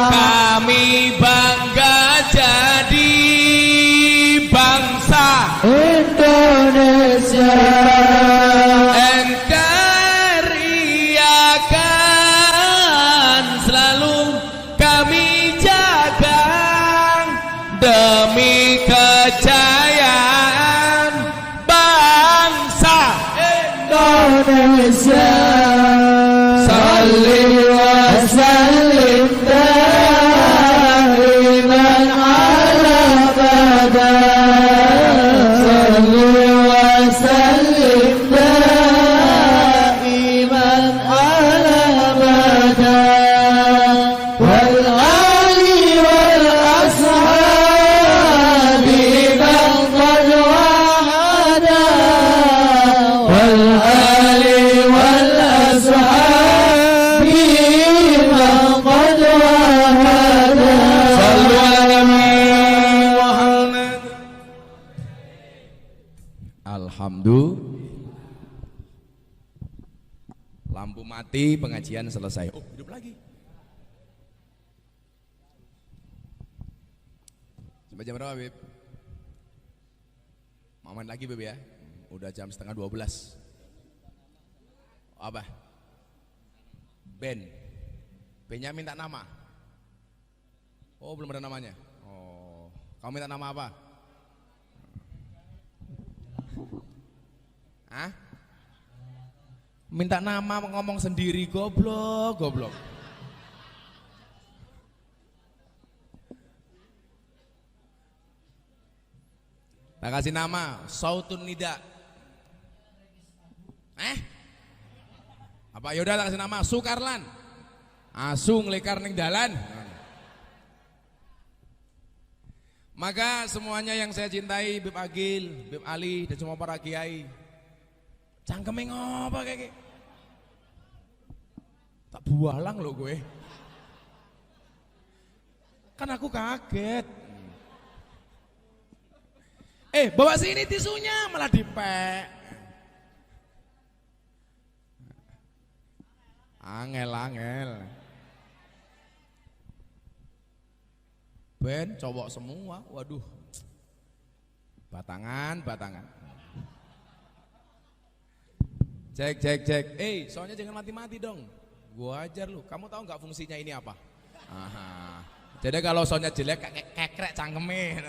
C: kami bangga jadi bangsa
B: Indonesia.
C: NKRI akan selalu kami jaga demi kejayaan bangsa
B: Indonesia. Sholli wa sallim daiman ala abada. Sholli wa sallim daiman ala abada. Wal ali wal ashabi man qad wahada. Wal من قد وهدى
C: صلوا على Muhammad.
A: Alhamdulillah. Lampu mati, pengajian selesai. Oh, hidup lagi. Sampai jam berapa, Beb? Mau main lagi, Beb ya? Udah jam setengah 12. Apa? Ben. Bennya minta nama. Oh, belum ada namanya. Oh, kamu minta nama apa? Hah? Minta nama ngomong sendiri, goblok. Tak kasih nama, Sautun Nida. Apa yaudah tak kasih nama, Sukarlan. Asu ngelekar ning dalan. Maka semuanya yang saya cintai, Bib Agil, Bib Ali, dan semua para kiai, cangkeme ngopo kayak tak bualang lo gue. Kan aku kaget. Bawa sini tisunya malah dipek. Angel. Ben cowok semua, waduh. Batangan. Cek. Soalnya jangan mati-mati dong. Gua ajar lu. Kamu tahu nggak fungsinya ini apa? Aha. Jadi kalau soundnya jelek kekrek cangkeme.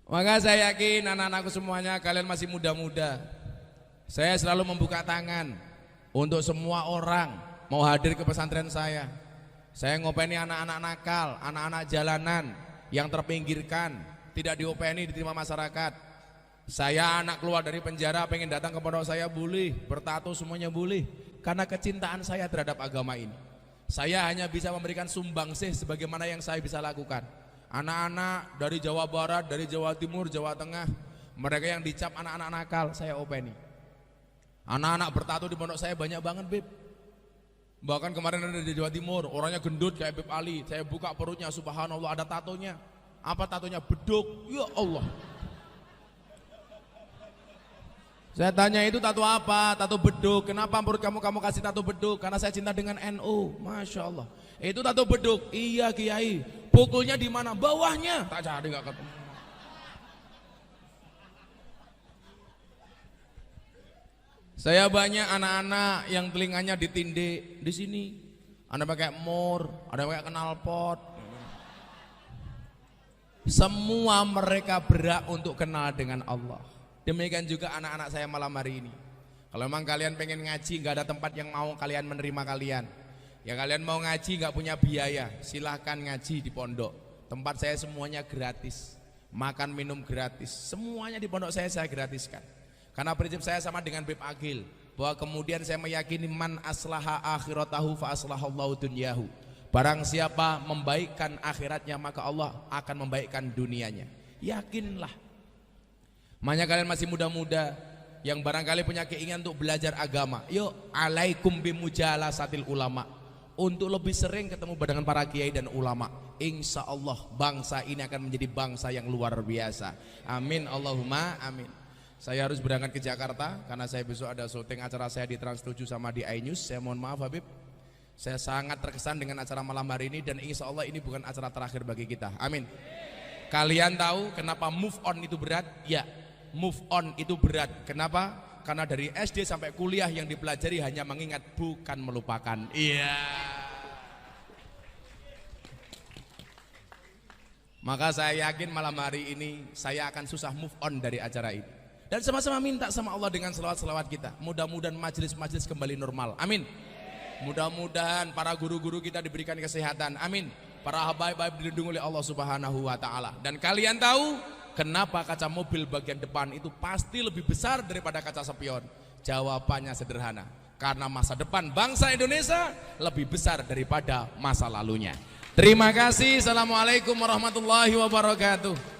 A: Maka saya yakin anak-anakku semuanya kalian masih muda-muda. Saya selalu membuka tangan untuk semua orang mau hadir ke pesantren saya. Saya ngopeni anak-anak nakal, anak-anak jalanan yang terpinggirkan, tidak diopeni, diterima masyarakat. Saya anak keluar dari penjara pengen datang ke pondok saya boleh, bertato semuanya boleh, karena kecintaan saya terhadap agama ini. Saya hanya bisa memberikan sumbangsih sebagaimana yang saya bisa lakukan. Anak-anak dari Jawa Barat, dari Jawa Timur, Jawa Tengah, mereka yang dicap anak-anak nakal, saya openi. Anak-anak bertato di pondok saya banyak banget, Beb. Bahkan kemarin ada di Jawa Timur, orangnya gendut kayak Beb Ali. Saya buka perutnya, subhanallah ada tatonya. Apa tatonya? Beduk. Ya Allah. Saya tanya itu tato apa? Tato beduk. Kenapa menurut kamu kasih tato beduk? Karena saya cinta dengan NU. Masya Allah. Itu tato beduk. Iya Kiai. Pukulnya di mana? Bawahnya. Tak cari nggak ketemu. Saya banyak anak-anak yang telinganya ditindih di sini. Ada pakai mur, ada pakai knalpot. Semua mereka berat untuk kenal dengan Allah. Demikian juga anak-anak saya malam hari ini. Kalau memang kalian pengen ngaji, nggak ada tempat yang mau kalian menerima kalian. Ya kalian mau ngaji nggak punya biaya, silahkan ngaji di pondok. Tempat saya semuanya gratis, makan minum gratis, semuanya di pondok saya gratiskan. Karena prinsip saya sama dengan Bib Agil, bahwa kemudian saya meyakini man aslaha akhiratahu fa aslahallahu dunyahu. Barang siapa membaikkan akhiratnya maka Allah akan membaikkan dunianya. Yakinlah. Makanya kalian masih muda-muda yang barangkali punya keinginan untuk belajar agama, yuk alaikum bimujalasatil ulama, untuk lebih sering ketemu dengan para kiai dan ulama. Insya Allah bangsa ini akan menjadi bangsa yang luar biasa. Amin Allahumma amin. Saya harus berangkat ke Jakarta karena saya besok ada syuting acara saya di Trans 7 sama di iNews. Saya mohon maaf Habib, saya sangat terkesan dengan acara malam hari ini, dan insya Allah ini bukan acara terakhir bagi kita. Amin. Kalian tahu kenapa move on itu berat? Ya, move on itu berat. Kenapa? Karena dari SD sampai kuliah yang dipelajari hanya mengingat, bukan melupakan. Iya. Maka saya yakin malam hari ini saya akan susah move on dari acara ini. Dan sama-sama minta sama Allah dengan selawat-selawat kita. Mudah-mudahan majelis-majelis kembali normal. Amin. Mudah-mudahan para guru-guru kita diberikan kesehatan. Amin. Para habaib-habaib dilindungi oleh Allah Subhanahu wa taala. Dan kalian tahu kenapa kaca mobil bagian depan itu pasti lebih besar daripada kaca spion? Jawabannya sederhana. Karena masa depan bangsa Indonesia lebih besar daripada masa lalunya. Terima kasih. Assalamualaikum warahmatullahi wabarakatuh.